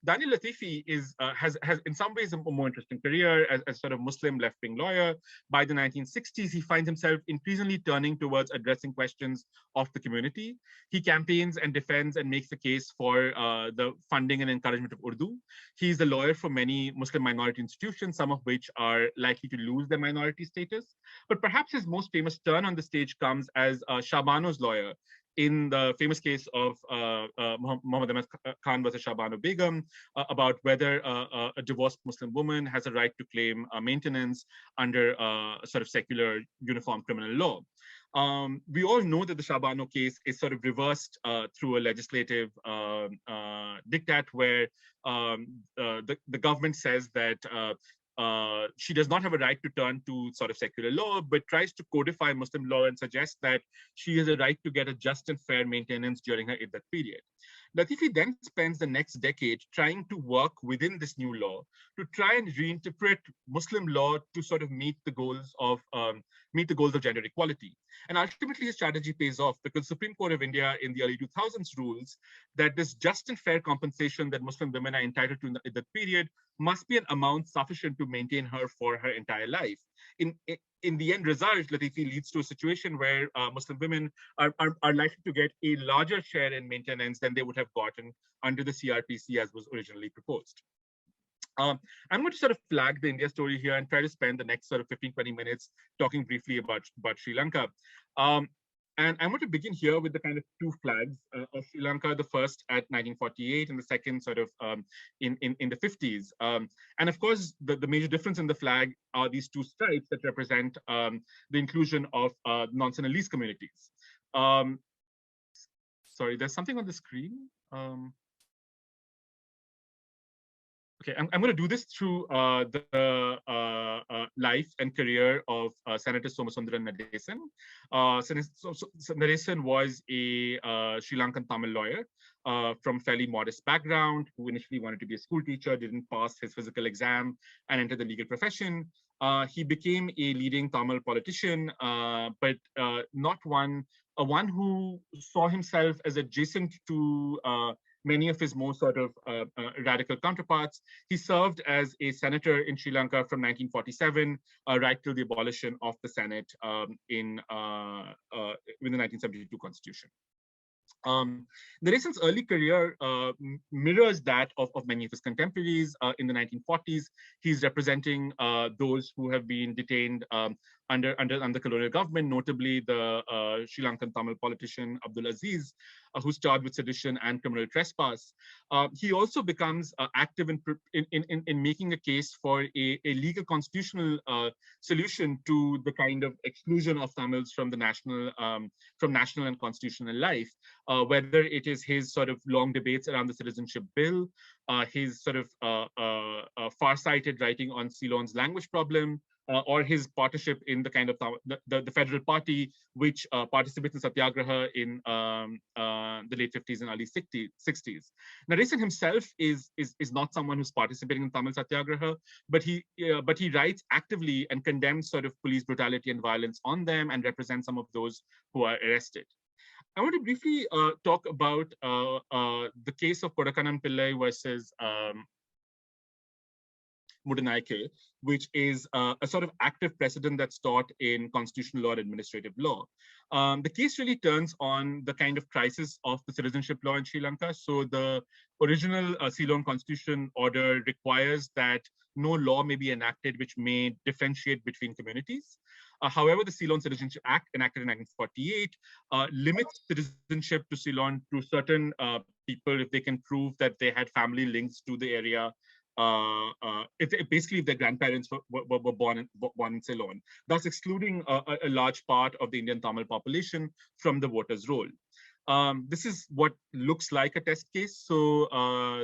Daniel Latifi has in some ways a more interesting career as sort of Muslim left-wing lawyer. By the 1960s, he finds himself increasingly turning towards addressing questions of the community. He campaigns and defends and makes the case for the funding and encouragement of Urdu. He's a lawyer for many Muslim minority institutions, some of which are likely to lose their minority status. But perhaps his most famous turn on the stage comes as Shabbanas' lawyer in the famous case of Muhammad Ahmad Khan versus Shabana Begum about whether a divorced Muslim woman has a right to claim maintenance under sort of secular uniform criminal law. We all know that the Shabano case is sort of reversed through a legislative diktat where the government says that she does not have a right to turn to sort of secular law, but tries to codify Muslim law and suggests that she has a right to get a just and fair maintenance during her iddat period. Latifi then spends the next decade trying to work within this new law to try and reinterpret Muslim law to sort of meet the goals of gender equality. And ultimately, his strategy pays off because the Supreme Court of India in the early 2000s rules that this just and fair compensation that Muslim women are entitled to in that period must be an amount sufficient to maintain her for her entire life. In the end result, Latifi leads to a situation where Muslim women are likely to get a larger share in maintenance than they would have gotten under the CRPC as was originally proposed. I'm going to sort of flag the India story here and try to spend the next sort of 15-20 minutes talking briefly about Sri Lanka. And I'm going to begin here with the kind of two flags of Sri Lanka, the first at 1948 and the second sort of in the 50s. And of course, the major difference in the flag are these two stripes that represent the inclusion of non-Sinhalese communities. Sorry, there's something on the screen. Okay, I'm going to do this through the life and career of Senator Somasundaram Nadesan. Nadesan was a Sri Lankan Tamil lawyer from fairly modest background, who initially wanted to be a school teacher, didn't pass his physical exam, and entered the legal profession. He became a leading Tamil politician, but not one who saw himself as adjacent to many of his more sort of radical counterparts. He served as a senator in Sri Lanka from 1947 right till the abolition of the Senate in the 1972 constitution. Nadesan's early career mirrors that of many of his contemporaries. In the 1940s, he's representing those who have been detained under colonial government, notably the Sri Lankan Tamil politician Abdul Aziz, who's charged with sedition and criminal trespass. He also becomes active in making a case for a legal constitutional solution to the kind of exclusion of Tamils from the national and constitutional life. Whether it is his sort of long debates around the citizenship bill, his sort of far-sighted writing on Ceylon's language problem, or his partnership in the kind of the federal party, which participates in satyagraha in the late 50s and early 60s. Nadesan himself is not someone who's participating in Tamil satyagraha, but he writes actively and condemns sort of police brutality and violence on them, and represents some of those who are arrested. I want to briefly talk about the case of Kodakanan Pillai versus Mudanaike, which is a sort of active precedent that's taught in constitutional law and administrative law. The case really turns on the kind of crisis of the citizenship law in Sri Lanka. So the original Ceylon constitution order requires that no law may be enacted which may differentiate between communities. However, the Ceylon Citizenship Act, enacted in 1948, limits citizenship to Ceylon to certain people if they can prove that they had family links to the area. Basically, if their grandparents were born in Ceylon, thus excluding a large part of the Indian Tamil population from the voters' roll. This is what looks like a test case. So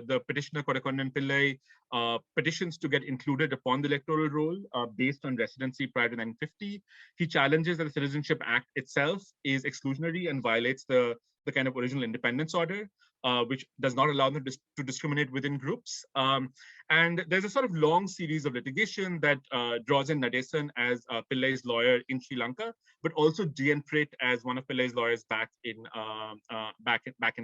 the petitioner Kodakanan Pillai petitions to get included upon the electoral roll based on residency prior to 1950. He challenges that the Citizenship Act itself is exclusionary and violates the kind of original independence order, which does not allow them to discriminate within groups. And there's a sort of long series of litigation that draws in Nadesan as Pillai's lawyer in Sri Lanka, but also G.N. Pritt as one of Pillai's lawyers back in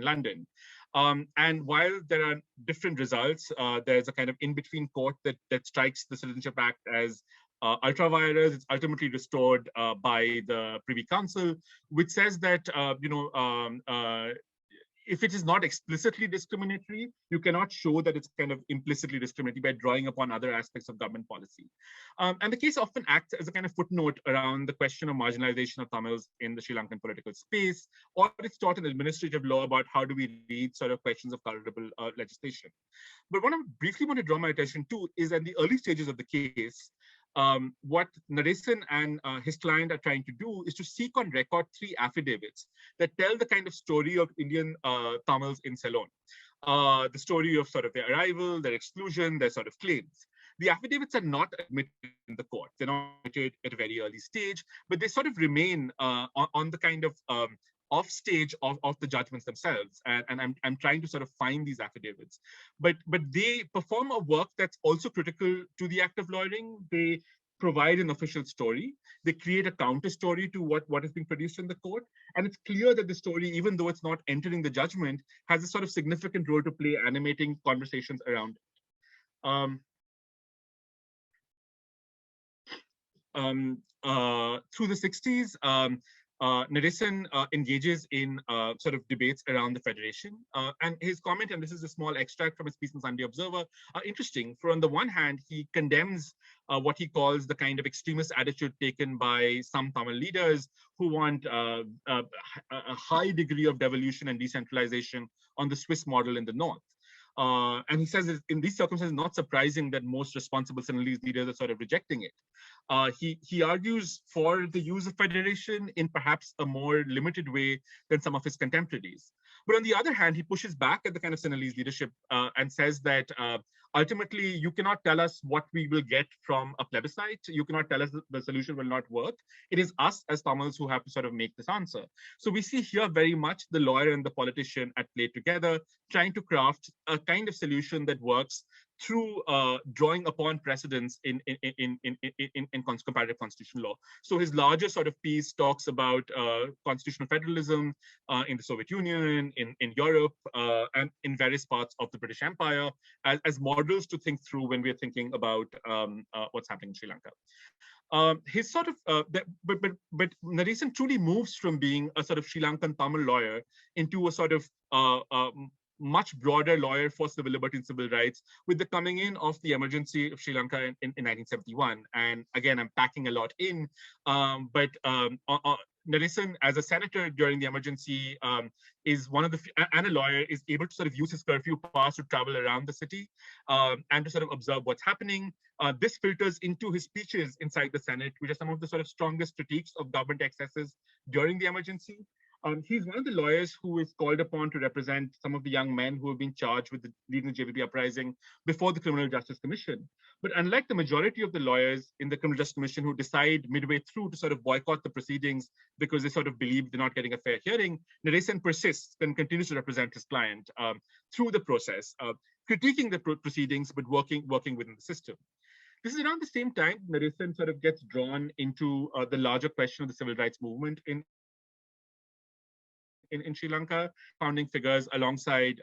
London. And while there are different results, there's a kind of in-between court that strikes the Citizenship Act as ultra vires. It's ultimately restored by the Privy Council, which says that if it is not explicitly discriminatory, you cannot show that it's kind of implicitly discriminatory by drawing upon other aspects of government policy. And the case often acts as a kind of footnote around the question of marginalization of Tamils in the Sri Lankan political space, or it's taught in administrative law about how do we read sort of questions of colorable legislation. But what I briefly want to draw my attention to is at the early stages of the case, what Nadesan and his client are trying to do is to seek on record 3 affidavits that tell the kind of story of Indian Tamils in Ceylon. The story of sort of their arrival, their exclusion, their sort of claims. The affidavits are not admitted in the court. They're not admitted at a very early stage, but they sort of remain on the kind of off stage of the judgments themselves. And I'm trying to sort of find these affidavits. But they perform a work that's also critical to the act of lawyering. They provide an official story. They create a counter story to what is being produced in the court. And it's clear that the story, even though it's not entering the judgment, has a sort of significant role to play animating conversations around it. Through the 60s, Nadesan engages in sort of debates around the federation. And his comment, and this is a small extract from his piece in Sunday Observer, are interesting. For on the one hand, he condemns what he calls the kind of extremist attitude taken by some Tamil leaders who want a high degree of devolution and decentralization on the Swiss model in the north. And he says in these circumstances, not surprising that most responsible Sinhalese leaders are sort of rejecting it. He argues for the use of federation in perhaps a more limited way than some of his contemporaries. But on the other hand, he pushes back at the kind of Sinhalese leadership and says that ultimately, you cannot tell us what we will get from a plebiscite. You cannot tell us that the solution will not work. It is us as Tamils who have to sort of make this answer. So we see here very much the lawyer and the politician at play together, trying to craft a kind of solution that works through drawing upon precedents in comparative constitutional law. So his larger sort of piece talks about constitutional federalism in the Soviet Union, in Europe, and in various parts of the British Empire as models to think through when we're thinking about what's happening in Sri Lanka. His sort of, but Naresan truly moves from being a sort of Sri Lankan Tamil lawyer into a sort of much broader lawyer for civil liberty and civil rights with the coming in of the emergency of Sri Lanka in 1971. And again, I'm packing a lot in, but Naresan, as a senator during the emergency, is one of the, and a lawyer, is able to sort of use his curfew pass to travel around the city and to sort of observe what's happening. This filters into his speeches inside the Senate, which are some of the sort of strongest critiques of government excesses during the emergency. He's one of the lawyers who is called upon to represent some of the young men who have been charged with leading the JVP uprising before the Criminal Justice Commission. But unlike the majority of the lawyers in the Criminal Justice Commission who decide midway through to sort of boycott the proceedings because they sort of believe they're not getting a fair hearing, Naresan persists and continues to represent his client through the process, critiquing the proceedings, but working within the system. This is around the same time Naresan sort of gets drawn into the larger question of the civil rights movement in Sri Lanka, founding figures alongside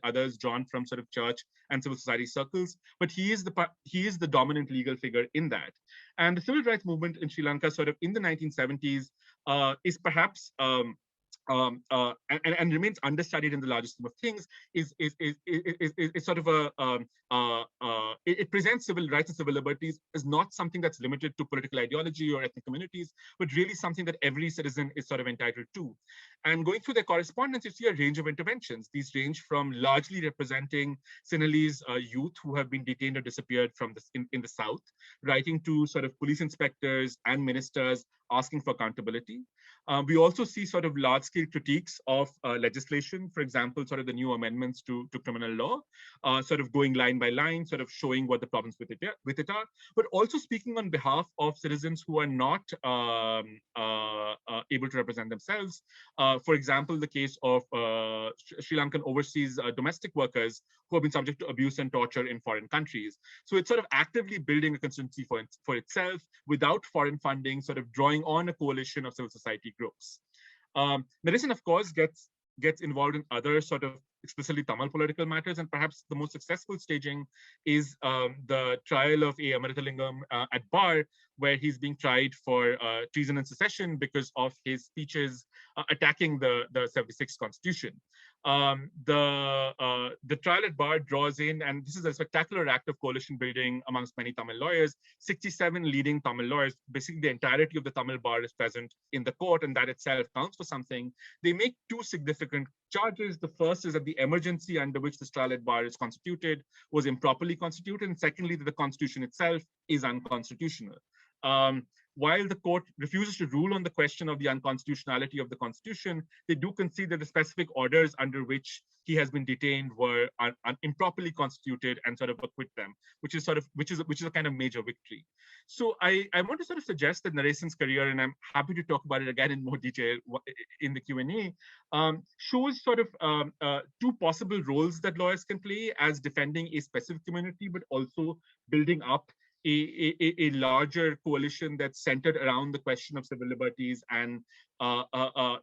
others drawn from sort of church and civil society circles. But he is the dominant legal figure in that. And the civil rights movement in Sri Lanka, sort of in the 1970s, is perhaps and remains understudied in the larger scheme of things, is sort of it presents civil rights and civil liberties as not something that's limited to political ideology or ethnic communities, but really something that every citizen is sort of entitled to. And going through their correspondence, you see a range of interventions. These range from largely representing Sinhalese youth who have been detained or disappeared from in the South, writing to sort of police inspectors and ministers asking for accountability. We also see sort of large-scale critiques of legislation, for example, sort of the new amendments to criminal law, sort of going line by line, sort of showing what the problems with it are, but also speaking on behalf of citizens who are not able to represent themselves. For example, the case of Sri Lankan overseas domestic workers who have been subject to abuse and torture in foreign countries. So it's sort of actively building a constituency for itself without foreign funding, sort of drawing on a coalition of civil society groups. Naresan, of course, gets involved in other sort of explicitly Tamil political matters, and perhaps the most successful staging is the trial of A. Amrithalingam at bar, where he's being tried for treason and secession because of his speeches attacking the 76 Constitution. The trial at bar draws in, and this is a spectacular act of coalition building amongst many Tamil lawyers. 67 leading Tamil lawyers, basically the entirety of the Tamil bar is present in the court, and that itself counts for something. They make two significant charges. The first is that the emergency under which this trial at bar is constituted was improperly constituted, and secondly, that the Constitution itself is unconstitutional. While the court refuses to rule on the question of the unconstitutionality of the Constitution, they do concede that the specific orders under which he has been detained were improperly constituted and sort of acquit them, which is a kind of major victory. So I want to sort of suggest that Naresan's career, and I'm happy to talk about it again in more detail in the Q&A, shows sort of two possible roles that lawyers can play as defending a specific community, but also building up a larger coalition that's centered around the question of civil liberties and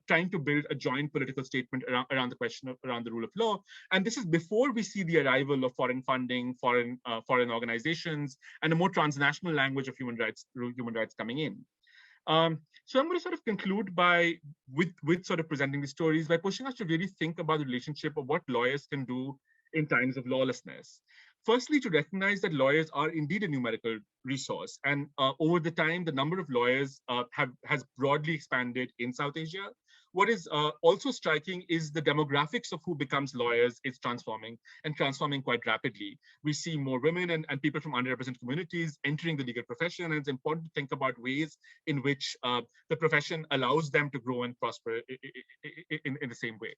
trying to build a joint political statement around the question of around the rule of law. And this is before we see the arrival of foreign funding, foreign organizations, and a more transnational language of human rights coming in. So I'm going to sort of conclude with sort of presenting the stories by pushing us to really think about the relationship of what lawyers can do in times of lawlessness. Firstly, to recognize that lawyers are indeed a numerical resource. And over the time, the number of lawyers has broadly expanded in South Asia. What is also striking is the demographics of who becomes lawyers is transforming and transforming quite rapidly. We see more women and people from underrepresented communities entering the legal profession, and it's important to think about ways in which the profession allows them to grow and prosper in the same way.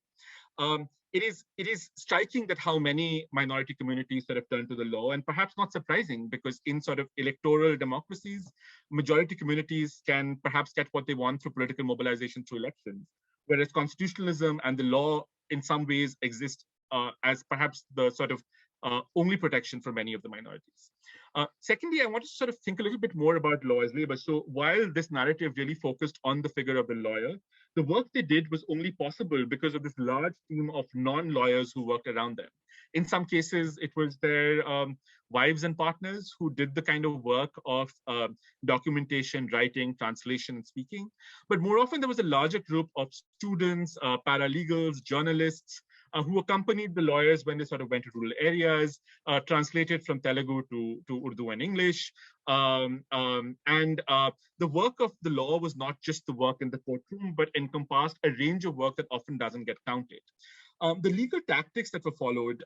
It is striking that how many minority communities sort of turn to the law, and perhaps not surprising, because in sort of electoral democracies, majority communities can perhaps get what they want through political mobilization through elections, whereas constitutionalism and the law in some ways exist as perhaps the sort of only protection for many of the minorities. Secondly, I want to sort of think a little bit more about law as labor. So while this narrative really focused on the figure of the lawyer, the work they did was only possible because of this large team of non-lawyers who worked around them. In some cases, it was their wives and partners who did the kind of work of documentation, writing, translation, and speaking. But more often, there was a larger group of students, paralegals, journalists, who accompanied the lawyers when they sort of went to rural areas, translated from Telugu to Urdu and English. The work of the law was not just the work in the courtroom, but encompassed a range of work that often doesn't get counted. The legal tactics that were followed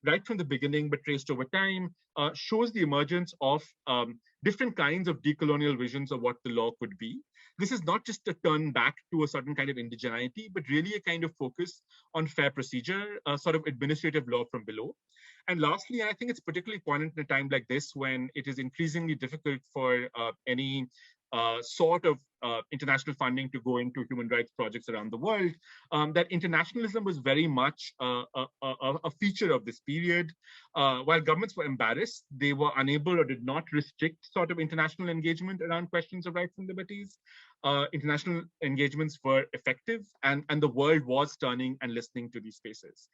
right from the beginning, but traced over time, shows the emergence of different kinds of decolonial visions of what the law could be. This is not just a turn back to a certain kind of indigeneity, but really a kind of focus on fair procedure, sort of administrative law from below. And lastly, I think it's particularly important in a time like this when it is increasingly difficult for any sort of international funding to go into human rights projects around the world, that internationalism was very much a feature of this period. While governments were embarrassed, they were unable or did not restrict sort of international engagement around questions of rights and liberties. International engagements were effective, and the world was turning and listening to these spaces.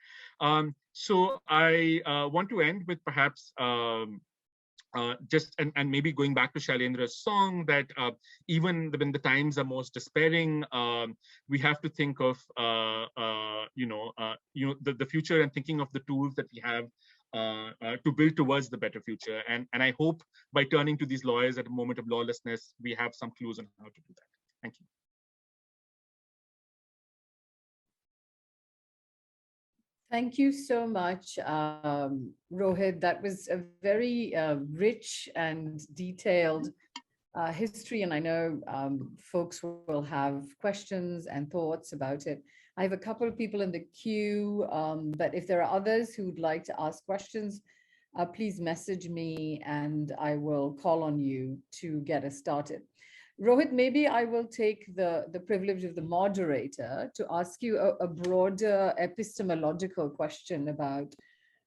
So I want to end with perhaps and maybe going back to Shailendra's song, that even when the times are most despairing, we have to think of the future and thinking of the tools that we have to build towards the better future. And I hope by turning to these lawyers at a moment of lawlessness, we have some clues on how to do that. Thank you. Thank you so much, Rohit. That was a very rich and detailed history, and I know folks will have questions and thoughts about it. I have a couple of people in the queue, but if there are others who would like to ask questions, please message me and I will call on you to get us started. Rohit, maybe I will take the privilege of the moderator to ask you a broader epistemological question about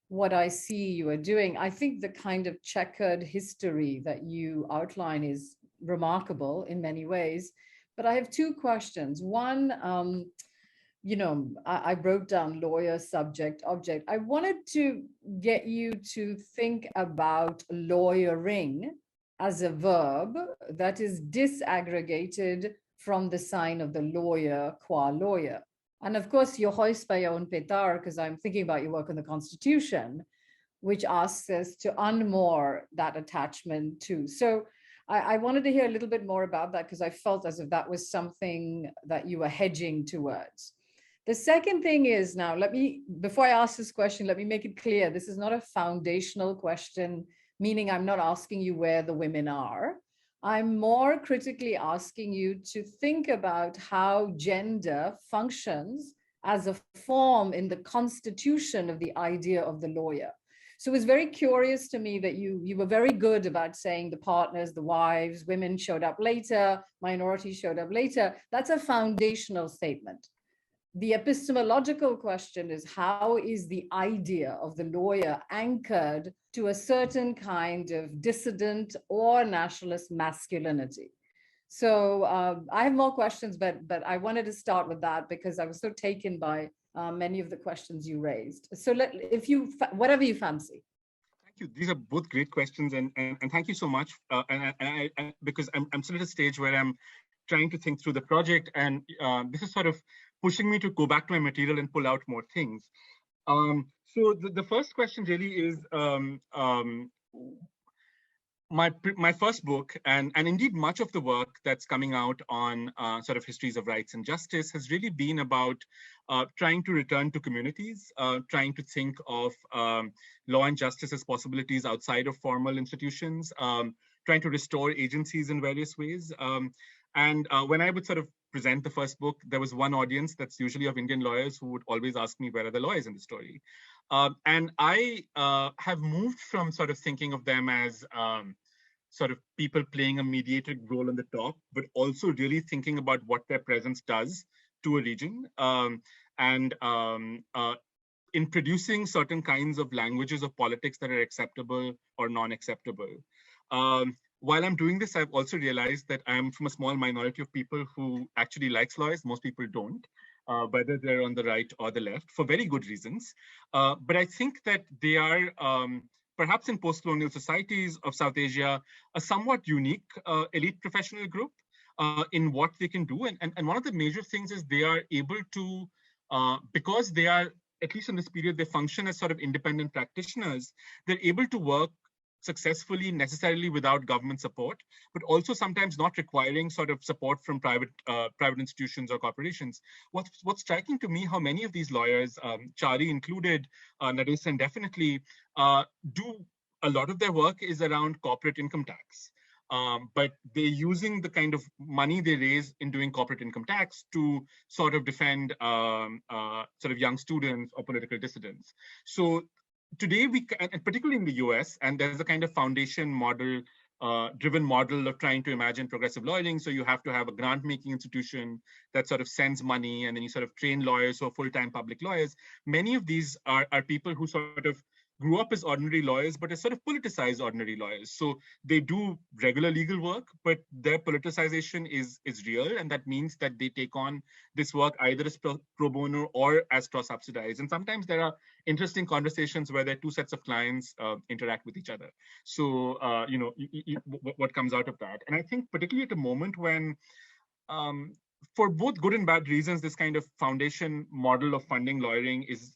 what I see you are doing. I think the kind of checkered history that you outline is remarkable in many ways, but I have two questions. One, I wrote down lawyer, subject, object. I wanted to get you to think about lawyering as a verb that is disaggregated from the sign of the lawyer qua lawyer. And of course, your hoist by your own petar, because I'm thinking about your work on the Constitution, which asks us to unmoor that attachment too. So I wanted to hear a little bit more about that, because I felt as if that was something that you were hedging towards. The second thing is, now before I ask this question, let me make it clear, this is not a foundational question, meaning I'm not asking you where the women are. I'm more critically asking you to think about how gender functions as a form in the constitution of the idea of the lawyer. So it was very curious to me that you were very good about saying the partners, the wives, women showed up later, minorities showed up later. That's a foundational statement. The epistemological question is, how is the idea of the lawyer anchored to a certain kind of dissident or nationalist masculinity? So I have more questions, but I wanted to start with that because I was so taken by many of the questions you raised. So whatever you fancy. Thank you. These are both great questions, and thank you so much. Because I'm still at a stage where I'm trying to think through the project, and this is sort of pushing me to go back to my material and pull out more things. So the first question really is, my first book, and indeed much of the work that's coming out on sort of histories of rights and justice has really been about trying to return to communities, trying to think of law and justice as possibilities outside of formal institutions, trying to restore agencies in various ways. And when I would sort of present the first book, there was one audience that's usually of Indian lawyers who would always ask me, where are the lawyers in the story? And I have moved from sort of thinking of them as sort of people playing a mediated role on the top, but also really thinking about what their presence does to a region. And in producing certain kinds of languages of politics that are acceptable or non-acceptable. While I'm doing this, I've also realized that I'm from a small minority of people who actually likes lawyers. Most people don't, whether they're on the right or the left, for very good reasons. But I think that they are, perhaps in post-colonial societies of South Asia, a somewhat unique elite professional group in what they can do. And one of the major things is they are able to, because they are, at least in this period, they function as sort of independent practitioners, they're able to work successfully, necessarily without government support, but also sometimes not requiring sort of support from private institutions or corporations. What's striking to me, how many of these lawyers, Chari included, Nadesan definitely, do a lot of their work is around corporate income tax. But they're using the kind of money they raise in doing corporate income tax to sort of defend sort of young students or political dissidents. So today, and particularly in the US, and there's a kind of foundation model, driven model of trying to imagine progressive lawyering. So you have to have a grant-making institution that sort of sends money, and then you sort of train lawyers who are full-time public lawyers. Many of these are people who sort of grew up as ordinary lawyers, but as sort of politicized ordinary lawyers. So they do regular legal work, but their politicization is real. And that means that they take on this work either as pro bono or as cross-subsidized. And sometimes there are interesting conversations where there are two sets of clients interact with each other. So, what comes out of that? And I think particularly at a moment when, for both good and bad reasons, this kind of foundation model of funding lawyering is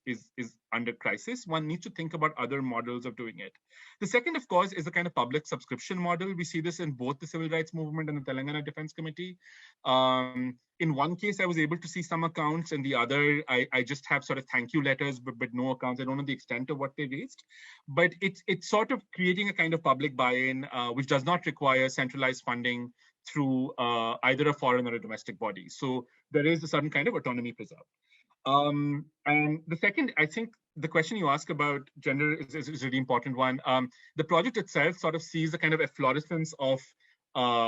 under crisis. One needs to think about other models of doing it. The second, of course, is a kind of public subscription model. We see this in both the civil rights movement and the Telangana Defense Committee. In one case, I was able to see some accounts, and the other, I just have sort of thank you letters, but no accounts. I don't know the extent of what they raised. But it's sort of creating a kind of public buy-in, which does not require centralized funding through either a foreign or a domestic body. So there is a certain kind of autonomy preserved. And the second, I think the question you ask about gender is a really important one. The project itself sort of sees a kind of efflorescence of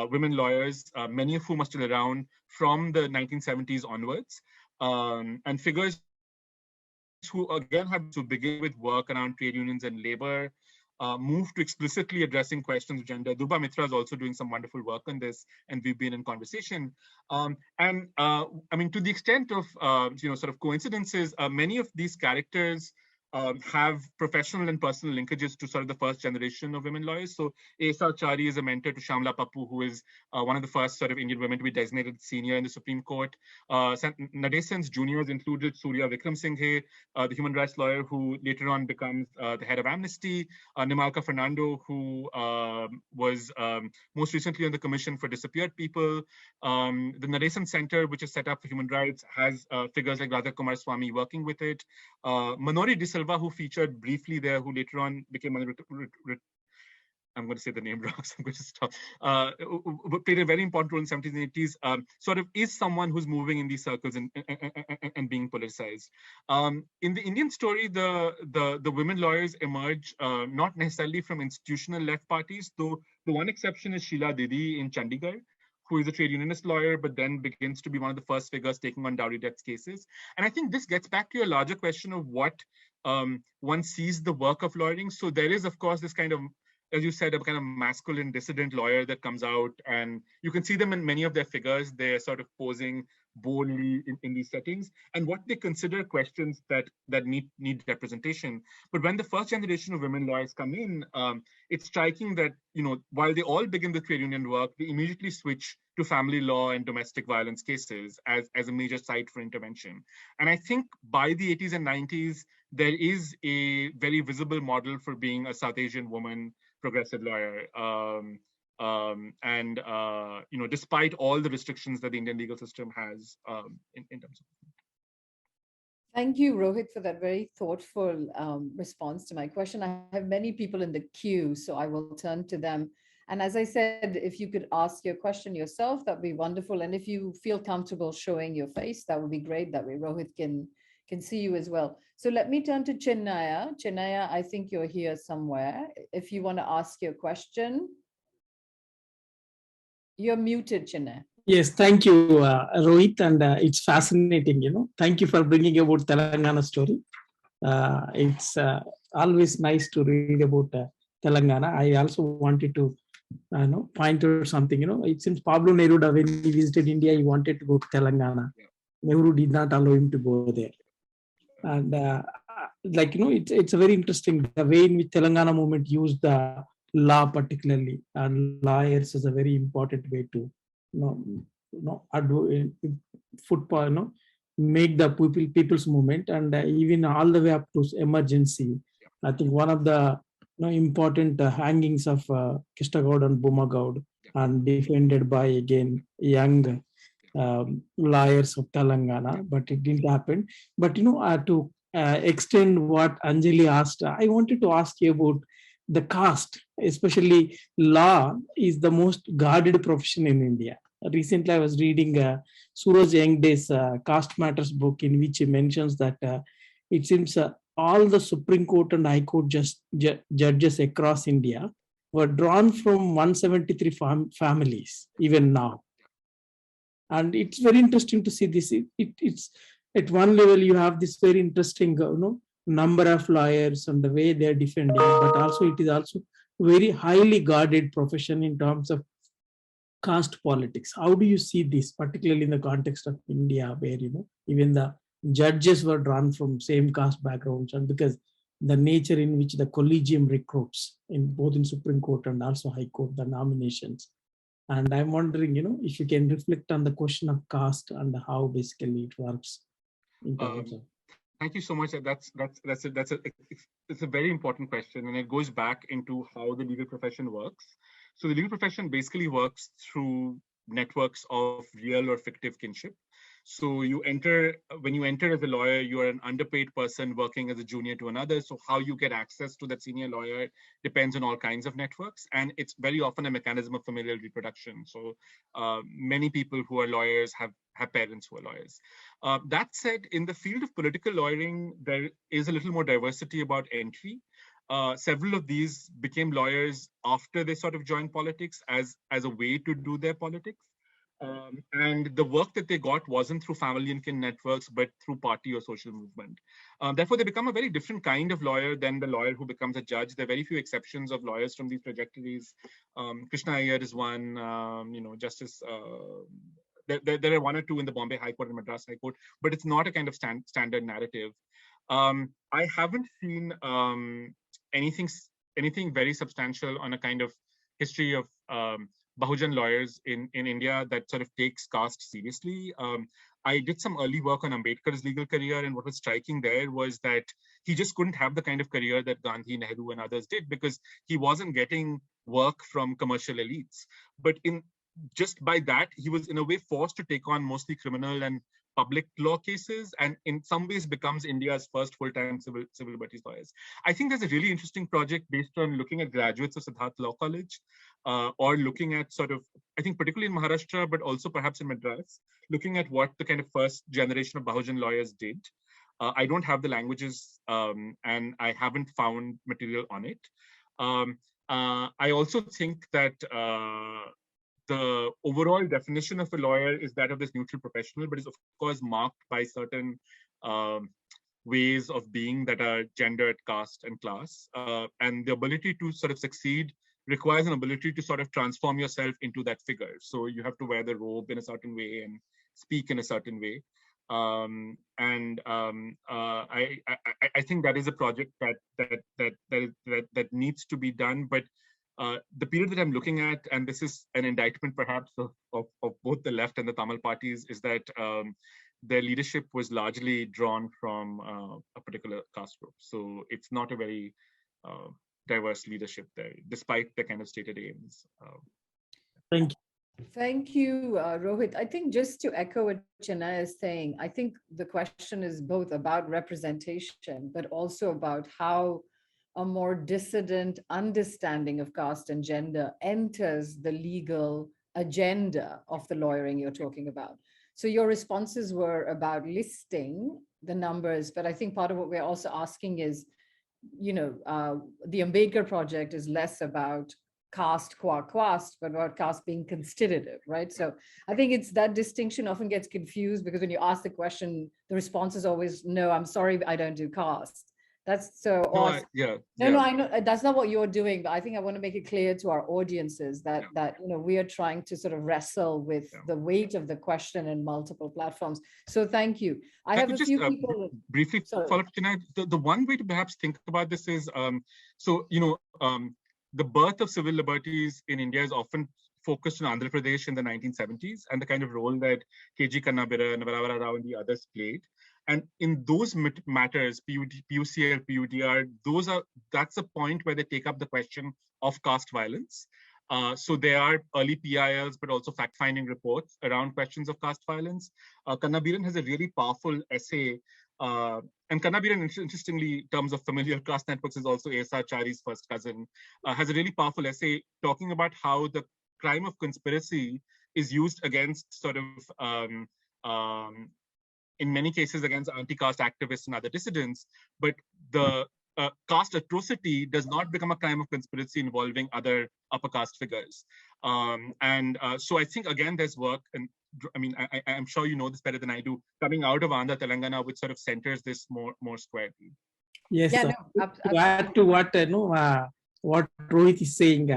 women lawyers, many of whom are still around from the 1970s onwards, and figures who again have to begin with work around trade unions and labor, move to explicitly addressing questions of gender. Durba Mitra is also doing some wonderful work on this, and we've been in conversation. I mean, to the extent of sort of coincidences, many of these characters have professional and personal linkages to sort of the first generation of women lawyers. So Esa Chari is a mentor to Shamla Pappu, who is one of the first sort of Indian women to be designated senior in the Supreme Court. Nadesan's juniors included Surya Vikram Singhe, the human rights lawyer who later on becomes the head of Amnesty, Nimalka Fernando, who was most recently on the Commission for Disappeared People. The Nadesan Center, which is set up for human rights, has figures like Radha Kumar Swamy working with it. Manori De Silva, who featured briefly there, who later on became I'm going to say the name wrong, so I'm going to stop. Played a very important role in the 70s and 80s, sort of is someone who's moving in these circles and being politicized. In the Indian story, the women lawyers emerge not necessarily from institutional left parties, though the one exception is Sheila Didi in Chandigarh, who is a trade unionist lawyer, but then begins to be one of the first figures taking on dowry death cases. And I think this gets back to a larger question of what one sees the work of lawyering. So there is, of course, this kind of, as you said, a kind of masculine dissident lawyer that comes out, and you can see them in many of their figures. They're sort of posing boldly in these settings, and what they consider questions that need representation. But when the first generation of women lawyers come in, it's striking that, while they all begin the trade union work, they immediately switch to family law and domestic violence cases as a major site for intervention. And I think by the 80s and 90s, there is a very visible model for being a South Asian woman progressive lawyer. Despite all the restrictions that the Indian legal system has in terms of. Thank you, Rohit, for that very thoughtful response to my question. I have many people in the queue, so I will turn to them. And as I said, if you could ask your question yourself, that'd be wonderful. And if you feel comfortable showing your face, that would be great. That way Rohit can see you as well. So let me turn to Chinnaya. Chinnaya, I think you're here somewhere. If you want to ask your question, you're muted, Chinnaya. Yes, thank you, Rohit, and it's fascinating. Thank you for bringing about Telangana story. It's always nice to read about Telangana. I also wanted to point out something. It seems Pablo Neruda, when he visited India, he wanted to go to Telangana. Nehru did not allow him to go there. And it's a very interesting the way in which Telangana movement used the law particularly, and lawyers is a very important way to make the people's movement, and even all the way up to emergency. I think one of the important hangings of Kishtagoud and Bommagaud, and defended by again young lawyers of Telangana, but it didn't happen. But to extend what Anjali asked, I wanted to ask you about the caste, especially law is the most guarded profession in India. Recently, I was reading Suraj Yangde's Caste Matters book, in which he mentions that it seems all the Supreme Court and High Court judges across India were drawn from 173 families, even now. And it's very interesting to see this. It's at one level, you have this very interesting number of lawyers and the way they're defending, but also it is also very highly guarded profession in terms of caste politics. How do you see this, particularly in the context of India, where even the judges were drawn from same caste backgrounds, and because the nature in which the collegium recruits in both in Supreme Court and also High Court, the nominations. And I'm wondering, if you can reflect on the question of caste and how basically it works in terms of. Thank you so much. That's a very important question, and it goes back into how the legal profession works. So the legal profession basically works through networks of real or fictive kinship. So when you enter as a lawyer, you are an underpaid person working as a junior to another. So how you get access to that senior lawyer depends on all kinds of networks. And it's very often a mechanism of familial reproduction. So many people who are lawyers have parents who are lawyers. That said, in the field of political lawyering, there is a little more diversity about entry. Several of these became lawyers after they sort of joined politics as a way to do their politics. And the work that they got wasn't through family and kin networks, but through party or social movement. Therefore, they become a very different kind of lawyer than the lawyer who becomes a judge. There are very few exceptions of lawyers from these trajectories. Krishna Iyer is one, Justice. There are one or two in the Bombay High Court and Madras High Court, but it's not a kind of standard narrative. I haven't seen anything very substantial on a kind of history of Bahujan lawyers in India that sort of takes caste seriously. I did some early work on Ambedkar's legal career, and what was striking there was that he just couldn't have the kind of career that Gandhi, Nehru, and others did because he wasn't getting work from commercial elites. But just by that, he was in a way forced to take on mostly criminal and public law cases, and in some ways becomes India's first full-time civil liberties lawyers. I think there's a really interesting project based on looking at graduates of Siddharth Law College, or looking at sort of, I think particularly in Maharashtra, but also perhaps in Madras, looking at what the kind of first generation of Bahujan lawyers did. I don't have the languages, and I haven't found material on it. I also think that the overall definition of a lawyer is that of this neutral professional, but is of course marked by certain ways of being that are gendered, caste, and class. And the ability to sort of succeed requires an ability to sort of transform yourself into that figure. So you have to wear the robe in a certain way and speak in a certain way. I think that is a project that needs to be done, but the period that I'm looking at, and this is an indictment perhaps of both the left and the Tamil parties, is that their leadership was largely drawn from a particular caste group. So it's not a very diverse leadership there, despite the kind of stated aims. Thank you. Thank you, Rohit. I think just to echo what Chinna is saying, I think the question is both about representation, but also about how a more dissident understanding of caste and gender enters the legal agenda of the lawyering you're talking about. So your responses were about listing the numbers, but I think part of what we're also asking is, the Ambedkar project is less about caste qua caste, but about caste being constitutive, right? So I think it's that distinction often gets confused, because when you ask the question, the response is always, no, I'm sorry, I don't do caste. That's so awesome. No, I know that's not what you're doing, but I think I want to make it clear to our audiences that we are trying to sort of wrestle with the weight of the question in multiple platforms. So thank you. I have a few people briefly follow up. The one way to perhaps think about this is the birth of civil liberties in India is often focused on Andhra Pradesh in the 1970s and the kind of role that K.G. Kannabira, Navaravara Rao and the others played. And in those matters, PUCL, PUDR, that's a point where they take up the question of caste violence. So there are early PILs, but also fact-finding reports around questions of caste violence. Kannabiran has a really powerful essay, and Kannabiran, interestingly, in terms of familial caste networks, is also A.S.R. Chari's first cousin, has a really powerful essay talking about how the crime of conspiracy is used against sort of, in many cases against anti-caste activists and other dissidents, but the caste atrocity does not become a crime of conspiracy involving other upper caste figures. So I think, again, there's work, and I mean, I'm sure you know this better than I do, coming out of Andhra, Telangana, which sort of centers this more squarely. Yes, to add to what Rohit is saying,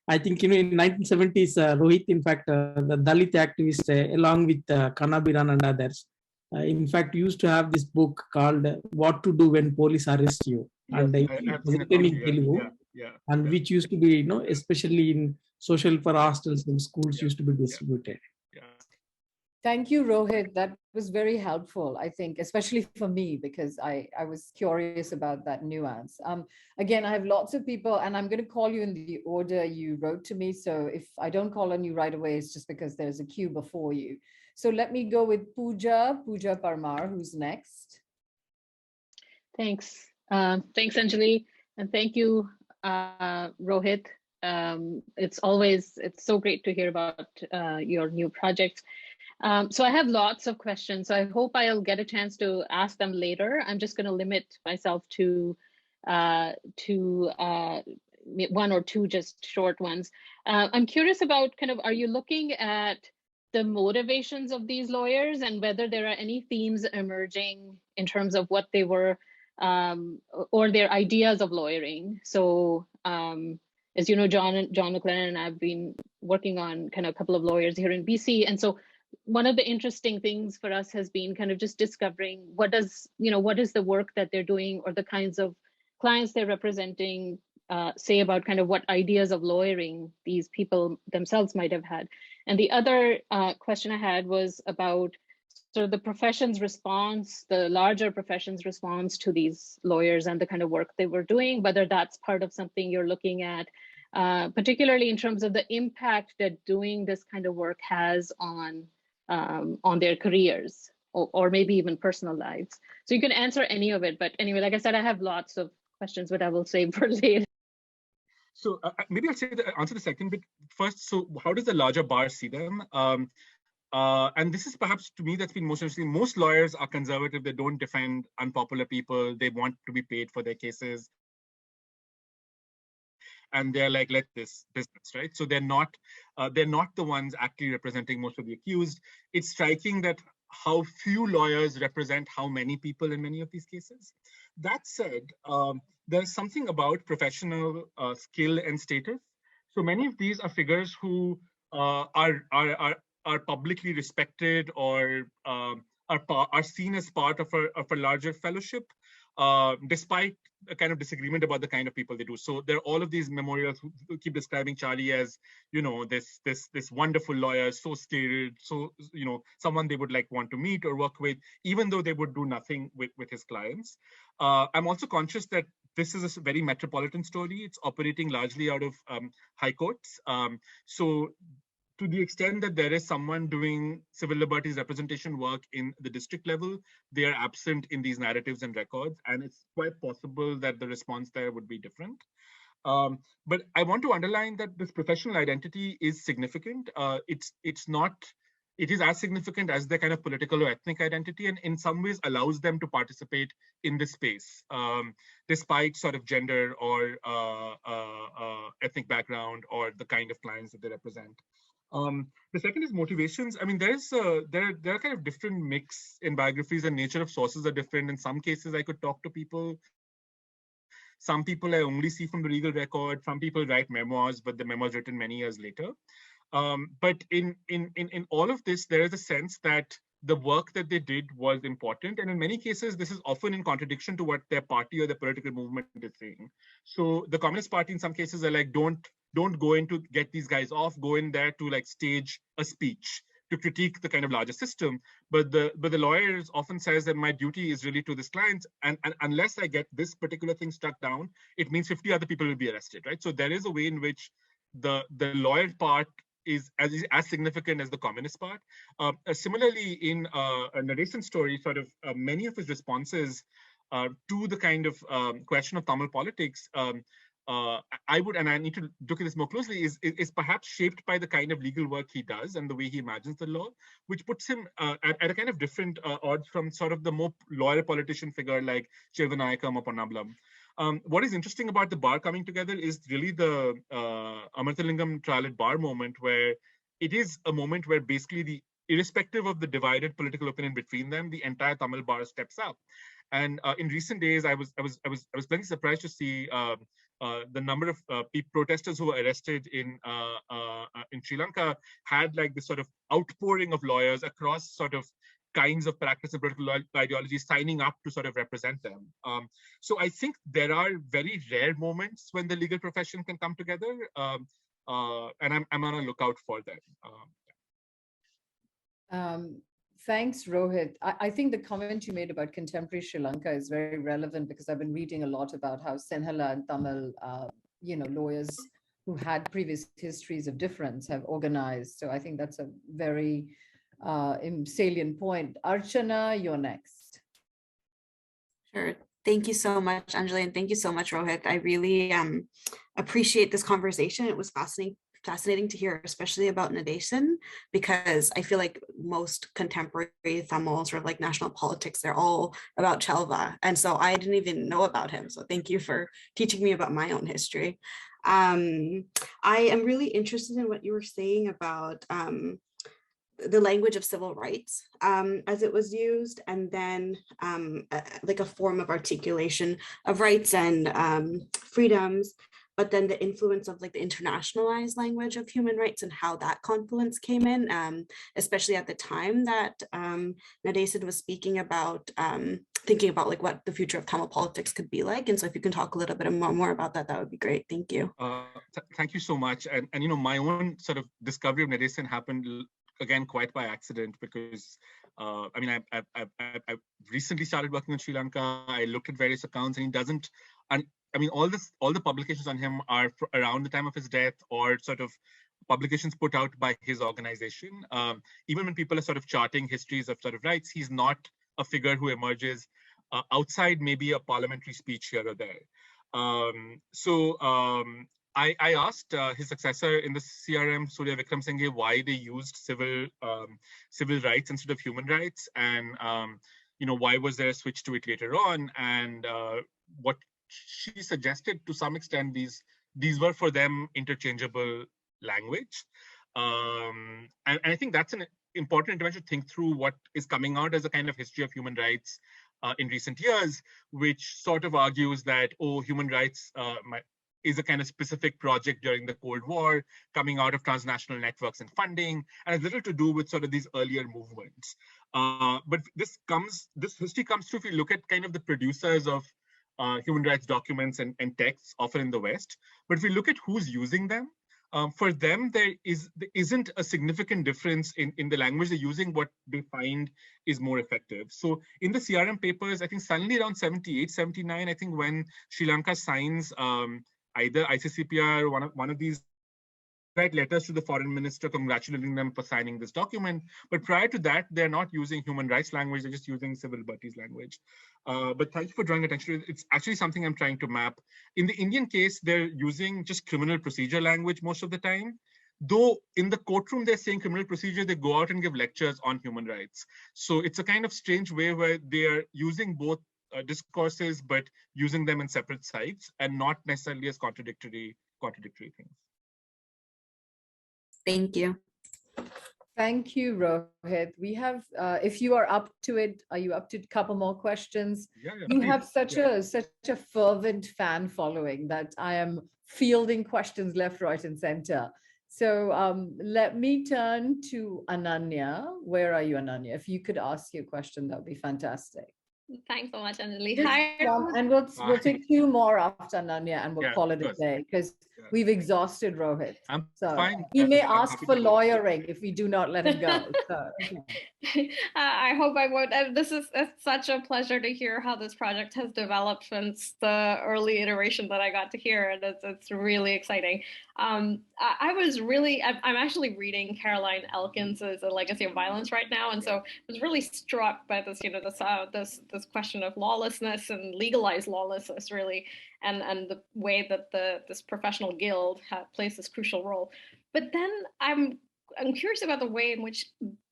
I think, in 1970s, Rohit, in fact, the Dalit activist, along with Kannabiran and others, in fact, used to have this book called What to Do When Police Arrest You. And it was written in Telugu, and which used to be, especially in social for hostels and schools, used to be distributed. Thank you, Rohit. That was very helpful, I think, especially for me, because I was curious about that nuance. Again, I have lots of people, and I'm going to call you in the order you wrote to me. So if I don't call on you right away, it's just because there's a queue before you. So let me go with Pooja Parmar, who's next. Thanks. Thanks, Anjali. And thank you, Rohit. It's so great to hear about your new project. So I have lots of questions. So I hope I'll get a chance to ask them later. I'm just going to limit myself to one or two just short ones. I'm curious about are you looking at the motivations of these lawyers and whether there are any themes emerging in terms of what they were or their ideas of lawyering? So as you know, John McLennan and I have been working on a couple of lawyers here in BC. And so one of the interesting things for us has been just discovering what is the work that they're doing or the kinds of clients they're representing say about what ideas of lawyering these people themselves might have had. And the other question I had was about sort of the profession's response, the larger profession's response to these lawyers and the kind of work they were doing, whether that's part of something you're looking at, particularly in terms of the impact that doing this kind of work has on their careers or maybe even personal lives. So you can answer any of it, but anyway, like I said, I have lots of questions, but I will save for later. So maybe I'll answer the second bit first. So how does the larger bar see them? And this is perhaps, to me, that's been most interesting. Most lawyers are conservative. They don't defend unpopular people. They want to be paid for their cases. And they're like, let this business, right? So they're not the ones actually representing most of the accused. It's striking that how few lawyers represent how many people in many of these cases. That said, there's something about professional skill and status. So many of these are figures who are publicly respected or are seen as part of a larger fellowship, despite a kind of disagreement about the kind of people they do. So there are all of these memorials who keep describing Charlie as, this wonderful lawyer, so skilled, so, someone they would want to meet or work with, even though they would do nothing with his clients. I'm also conscious that this is a very metropolitan story. It's operating largely out of high courts. So to the extent that there is someone doing civil liberties representation work in the district level, they are absent in these narratives and records, and it's quite possible that the response there would be different. But I want to underline that this professional identity is significant. It is as significant as their kind of political or ethnic identity, and in some ways allows them to participate in this space, despite sort of gender or ethnic background or the kind of clients that they represent. The second is motivations. I mean, there are kind of different mix in biographies, and nature of sources are different. In some cases, I could talk to people. Some people I only see from the legal record. Some people write memoirs, but the memoirs written many years later. But in all of this, there is a sense that the work that they did was important. And in many cases, this is often in contradiction to what their party or their political movement is saying. So the Communist Party in some cases are like, don't go in to get these guys off, go in there to like stage a speech to critique the kind of larger system. But the lawyers often says that my duty is really to this client, and unless I get this particular thing struck down, it means 50 other people will be arrested, right? So there is a way in which the lawyer part is as significant as the communist part. Similarly, in a Nadesan story, sort of many of his responses to the kind of question of Tamil politics, I would, and I need to look at this more closely, is perhaps shaped by the kind of legal work he does and the way he imagines the law, which puts him at a kind of different odds from sort of the more lawyer politician figure like Chevanayakam or Ponnambalam. What is interesting about the bar coming together is really the Amarthalingam trial at bar moment, where it is a moment where basically irrespective of the divided political opinion between them, the entire Tamil bar steps up. And in recent days, I was plenty surprised to see the number of protesters who were arrested in Sri Lanka had like this sort of outpouring of lawyers across sort of kinds of practice and political ideology signing up to sort of represent them. So I think there are very rare moments when the legal profession can come together, and I'm on a lookout for them. Thanks, Rohit. I think the comment you made about contemporary Sri Lanka is very relevant, because I've been reading a lot about how Sinhala and Tamil, lawyers who had previous histories of difference have organized. So I think that's a very salient point. Archana, you're next. Sure. Thank you so much, Anjali, and thank you so much, Rohit. I really appreciate this conversation. It was fascinating to hear, especially about Nadesan, because I feel like most contemporary Tamils or like national politics, they're all about Chelva. And so I didn't even know about him. So thank you for teaching me about my own history. I am really interested in what you were saying about the language of civil rights as it was used, and then like a form of articulation of rights and freedoms, but then the influence of like the internationalized language of human rights and how that confluence came in, especially at the time that Nadesan was speaking about, thinking about like what the future of Tamil politics could be like. And so if you can talk a little bit more about that, that would be great. Thank you. Thank you so much. And my own sort of discovery of Nadesan happened again quite by accident, because I've recently started working in Sri Lanka. I looked at various accounts, and he doesn't, and all the publications on him are around the time of his death, or sort of publications put out by his organization. Even when people are sort of charting histories of sort of rights, he's not a figure who emerges outside maybe a parliamentary speech here or there. I asked his successor in the CRM, Surya Vikram Singhe, why they used civil rights instead of human rights, and why was there a switch to it later on? And what she suggested, to some extent, these were for them interchangeable language, and I think that's an important intervention to think through what is coming out as a kind of history of human rights in recent years, which sort of argues that human rights is a kind of specific project during the Cold War, coming out of transnational networks and funding, and has little to do with sort of these earlier movements. But this history comes through if you look at kind of the producers of human rights documents and texts, often in the West. But if we look at who's using them, for them, there isn't a significant difference in the language they're using. What they find is more effective. So in the CRM papers, I think suddenly around 78, 79, I think when Sri Lanka signs either ICCPR or one of these, write letters to the foreign minister congratulating them for signing this document. But prior to that, they're not using human rights language, they're just using civil liberties language. But thank you for drawing attention to it. It's actually something I'm trying to map. In the Indian case, they're using just criminal procedure language most of the time. Though in the courtroom, they're saying criminal procedure, they go out and give lectures on human rights. So it's a kind of strange way where they're using both discourses, but using them in separate sites and not necessarily as contradictory things. Thank you. Thank you, Rohit. We have, if you are up to it, are you up to a couple more questions? Yeah, you have such a fervent fan following that I am fielding questions left, right, and center. So let me turn to Ananya. Where are you, Ananya? If you could ask your question, that would be fantastic. Thanks so much, Anjali. Hi. And we'll take 2 more after Ananya and we'll call it a day because we've exhausted Rohit. So fine. He may ask for lawyering if we do not let him go. So, okay. I hope I won't. It's such a pleasure to hear how this project has developed since the early iteration that I got to hear. And it's really exciting. I'm actually reading Caroline Elkins's A Legacy of Violence right now. And so I was really struck by this, this question of lawlessness and legalized lawlessness, really, and the way that this professional guild plays this crucial role. But then I'm curious about the way in which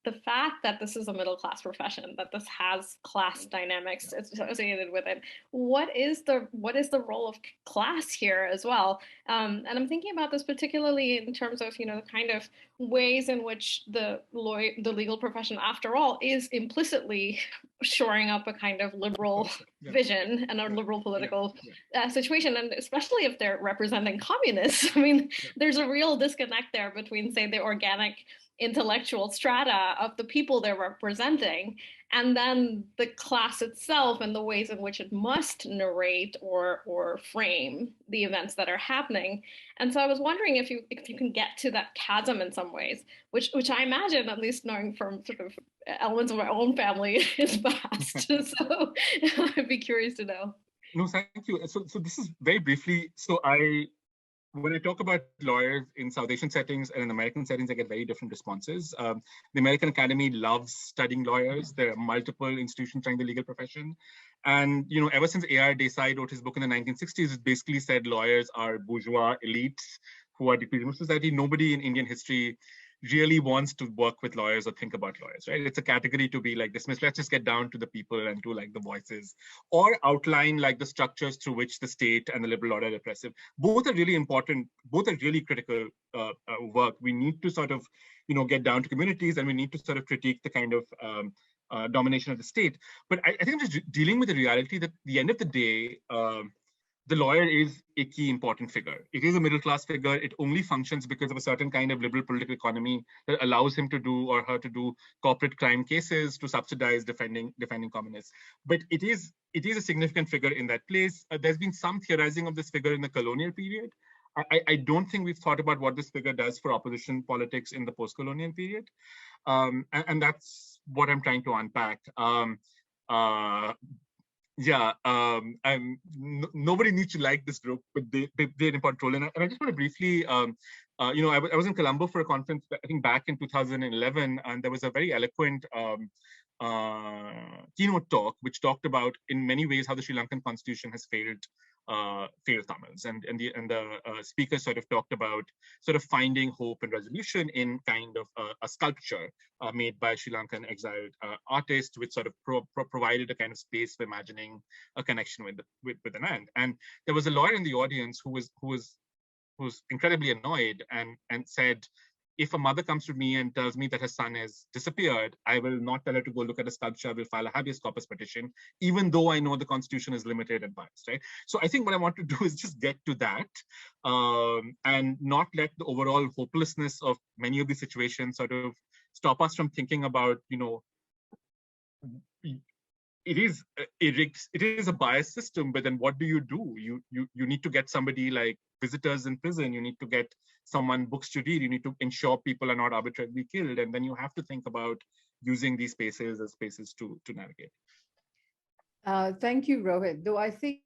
the fact that this is a middle-class profession, that this has class dynamics associated with it, what is the role of class here as well? And I'm thinking about this particularly in terms of, the kind of ways in which the legal profession, after all, is implicitly shoring up a kind of liberal vision and a liberal political situation, and especially if they're representing communists. I mean, there's a real disconnect there between, say, the organic intellectual strata of the people they're representing, and then the class itself and the ways in which it must narrate or frame the events that are happening. And so I was wondering if you can get to that chasm in some ways, which I imagine, at least knowing from sort of elements of my own family, is vast. So I'd be curious to know. No, thank you. So this is very briefly. So when I talk about lawyers in South Asian settings and in American settings, I get very different responses. The American Academy loves studying lawyers. There are multiple institutions trying the legal profession. And, ever since A.R. Desai wrote his book in the 1960s, it basically said lawyers are bourgeois elites who are deeply removed from society. Nobody in Indian history really wants to work with lawyers or think about lawyers, right? It's a category to be like dismissed. Let's just get down to the people and to like the voices, or outline like the structures through which the state and the liberal order are repressive. Both are really important. Both are really critical work. We need to sort of, get down to communities, and we need to sort of critique the kind of domination of the state. But I think I'm just dealing with the reality that at the end of the day, the lawyer is a key important figure. It is a middle-class figure. It only functions because of a certain kind of liberal political economy that allows him to do or her to do corporate crime cases to subsidize defending communists. But it is a significant figure in that place. There's been some theorizing of this figure in the colonial period. I don't think we've thought about what this figure does for opposition politics in the post-colonial period. And that's what I'm trying to unpack. Nobody needs to like this group, but they're an important role. And I just want to briefly, I was in Colombo for a conference, I think back in 2011, and there was a very eloquent keynote talk, which talked about, in many ways, how the Sri Lankan constitution has failed Tamils, and the speaker sort of talked about sort of finding hope and resolution in kind of a sculpture made by Sri Lankan exiled artists, which sort of provided a kind of space for imagining a connection with the land. And there was a lawyer in the audience who was incredibly annoyed and said, if a mother comes to me and tells me that her son has disappeared, I will not tell her to go look at a sculpture. I will file a habeas corpus petition, even though I know the constitution is limited and biased, right? So I think what I want to do is just get to that and not let the overall hopelessness of many of these situations sort of stop us from thinking about, it is a biased system, but then what do? You need to get somebody like visitors in prison, you need to get someone books to read, you need to ensure people are not arbitrarily killed, and then you have to think about using these spaces as spaces to navigate. Thank you, Rohit. Though I think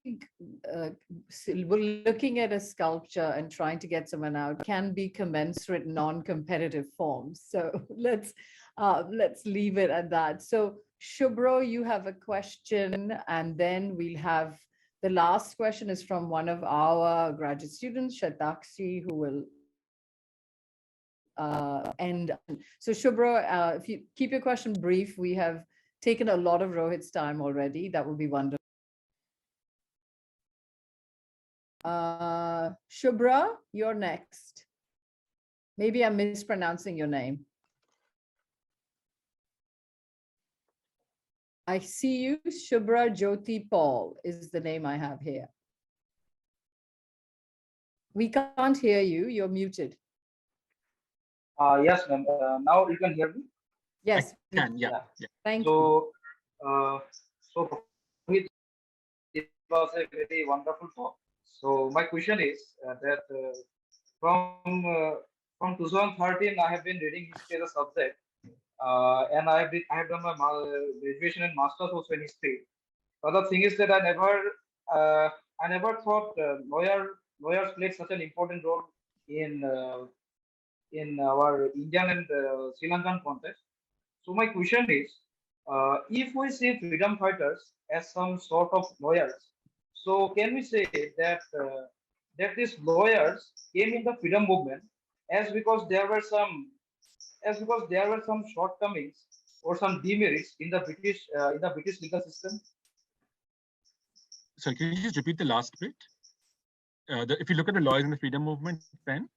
looking at a sculpture and trying to get someone out can be commensurate non-competitive forms. So let's leave it at that. So Shubro, you have a question, and then we'll have the last question is from one of our graduate students, Shatakshi, who will end. So Shubro, if you keep your question brief, we have taken a lot of Rohit's time already. That would be wonderful. Shubra, you're next. Maybe I'm mispronouncing your name. I see you. Shubra Jyoti Paul is the name I have here. We can't hear you. You're muted. Yes, ma'am. Now you can hear me? Yes. I can, yeah. Thank you. So it was a very wonderful talk. So my question is that from 2013, I have been reading history as a subject, and I have done my graduation and master's also in history. But the thing is that I never thought lawyers played such an important role in our Indian and Sri Lankan context. So my question is, if we see freedom fighters as some sort of lawyers, so can we say that that these lawyers came in the freedom movement because there were some shortcomings or some demerits in the British legal system? So can you just repeat the last bit? If you look at the lawyers in the freedom movement, then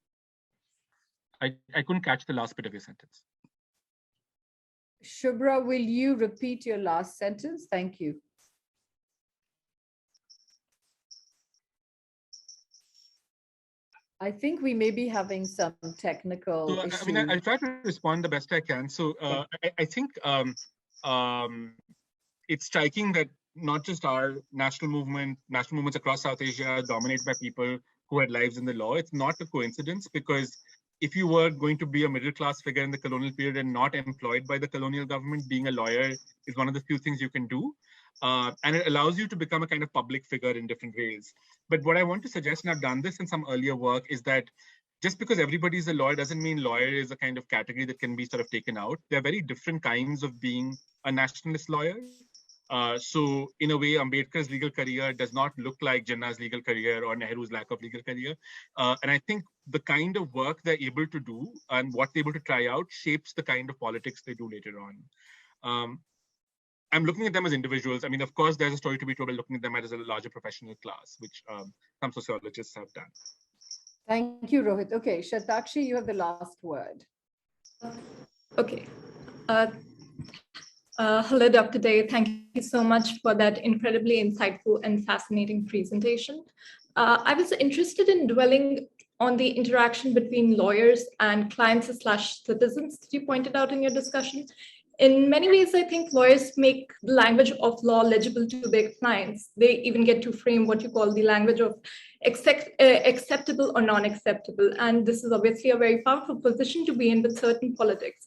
I couldn't catch the last bit of your sentence. Shubra, will you repeat your last sentence? Thank you. I think we may be having some technical issues. I mean, I'll try to respond the best I can. So I think it's striking that not just our national movements across South Asia are dominated by people who had lives in the law. It's not a coincidence, because if you were going to be a middle-class figure in the colonial period and not employed by the colonial government, being a lawyer is one of the few things you can do. And it allows you to become a kind of public figure in different ways. But what I want to suggest, and I've done this in some earlier work, is that just because everybody's a lawyer doesn't mean lawyer is a kind of category that can be sort of taken out. There are very different kinds of being a nationalist lawyer. So in a way, Ambedkar's legal career does not look like Jinnah's legal career or Nehru's lack of legal career. And I think the kind of work they're able to do and what they're able to try out shapes the kind of politics they do later on. I'm looking at them as individuals. I mean, of course, there's a story to be told by looking at them as a larger professional class, which some sociologists have done. Thank you, Rohit. Okay, Shatakshi, you have the last word. Okay. Hello, Dr. Day. Thank you so much for that incredibly insightful and fascinating presentation. I was interested in dwelling on the interaction between lawyers and clients/citizens that you pointed out in your discussion. In many ways, I think lawyers make the language of law legible to their clients. They even get to frame what you call the language of acceptable or non-acceptable. And this is obviously a very powerful position to be in with certain politics.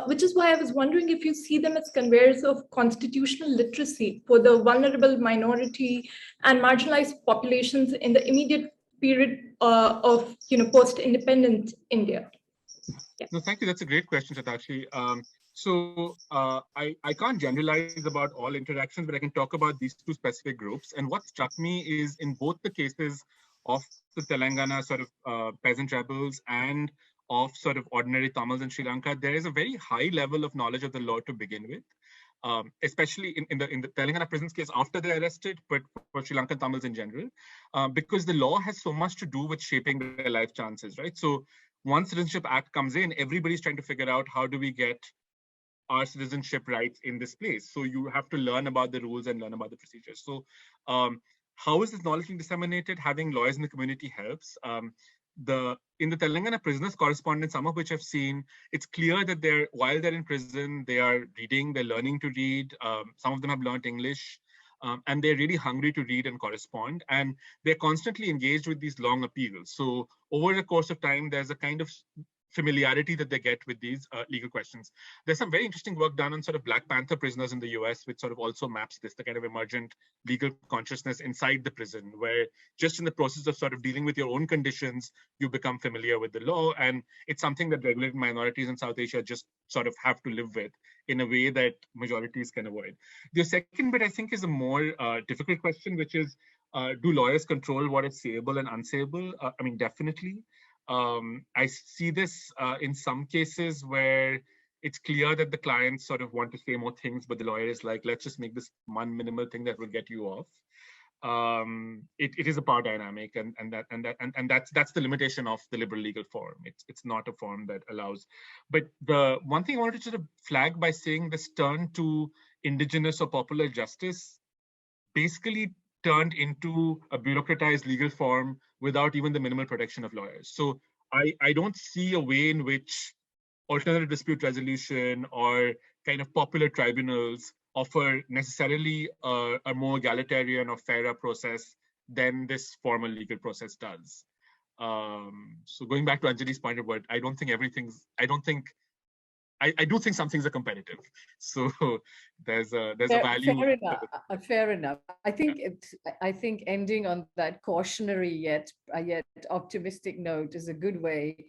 Which is why I was wondering if you see them as conveyors of constitutional literacy for the vulnerable minority and marginalized populations in the immediate period of post-independent India. Yeah. No, thank you. That's a great question, Shatakshi. So I can't generalize about all interactions, but I can talk about these two specific groups. And what struck me is in both the cases of the Telangana sort of peasant rebels and of sort of ordinary Tamils in Sri Lanka, there is a very high level of knowledge of the law to begin with, especially in the Telangana prisoners case after they're arrested, but for Sri Lankan Tamils in general, because the law has so much to do with shaping their life chances, right? So once Citizenship Act comes in, everybody's trying to figure out how do we get our citizenship rights in this place. So you have to learn about the rules and learn about the procedures. So how is this knowledge being disseminated? Having lawyers in the community helps. in the Telangana prisoners' correspondence, some of which I've seen, it's clear that while they're in prison, they are reading, they're learning to read. Some of them have learned English, and they're really hungry to read and correspond. And they're constantly engaged with these long appeals. So over the course of time, there's a kind of familiarity that they get with these legal questions. There's some very interesting work done on sort of Black Panther prisoners in the US, which sort of also maps this, the kind of emergent legal consciousness inside the prison, where just in the process of sort of dealing with your own conditions, you become familiar with the law. And it's something that regulated minorities in South Asia just sort of have to live with in a way that majorities can avoid. The second bit, I think, is a more difficult question, which is, do lawyers control what is sayable and unsayable? I mean, definitely. I see this in some cases where it's clear that the clients sort of want to say more things, but the lawyer is like, let's just make this one minimal thing that will get you off. It is a power dynamic, and that's the limitation of the liberal legal form. It's not a form that allows. But the one thing I wanted to sort of flag by saying this turn to indigenous or popular justice basically turned into a bureaucratized legal form without even the minimal protection of lawyers. So I don't see a way in which alternative dispute resolution or kind of popular tribunals offer necessarily a more egalitarian or fairer process than this formal legal process does. So going back to Anjali's point about, I do think some things are competitive. So there's a value. Fair enough. I think ending on that cautionary yet optimistic note is a good way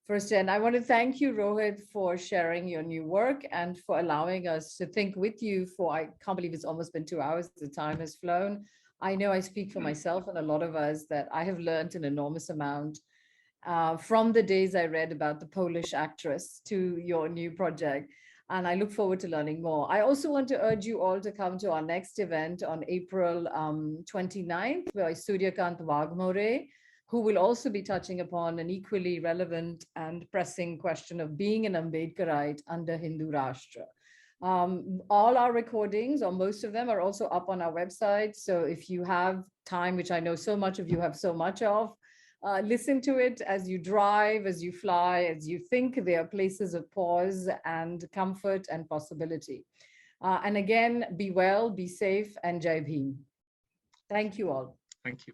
first to end. I want to thank you, Rohit, for sharing your new work and for allowing us to think with you for, I can't believe it's almost been 2 hours, the time has flown. I know I speak for myself and a lot of us that I have learned an enormous amount from the days I read about the Polish actress to your new project. And I look forward to learning more. I also want to urge you all to come to our next event on April 29th by Suryakant Wagmore, who will also be touching upon an equally relevant and pressing question of being an Ambedkarite under Hindu Rashtra. All our recordings, or most of them, are also up on our website. So if you have time, which I know so much of you have so much of, listen to it as you drive, as you fly, as you think. They are places of pause and comfort and possibility. And again, be well, be safe, and Jai Bhim. Thank you all. Thank you.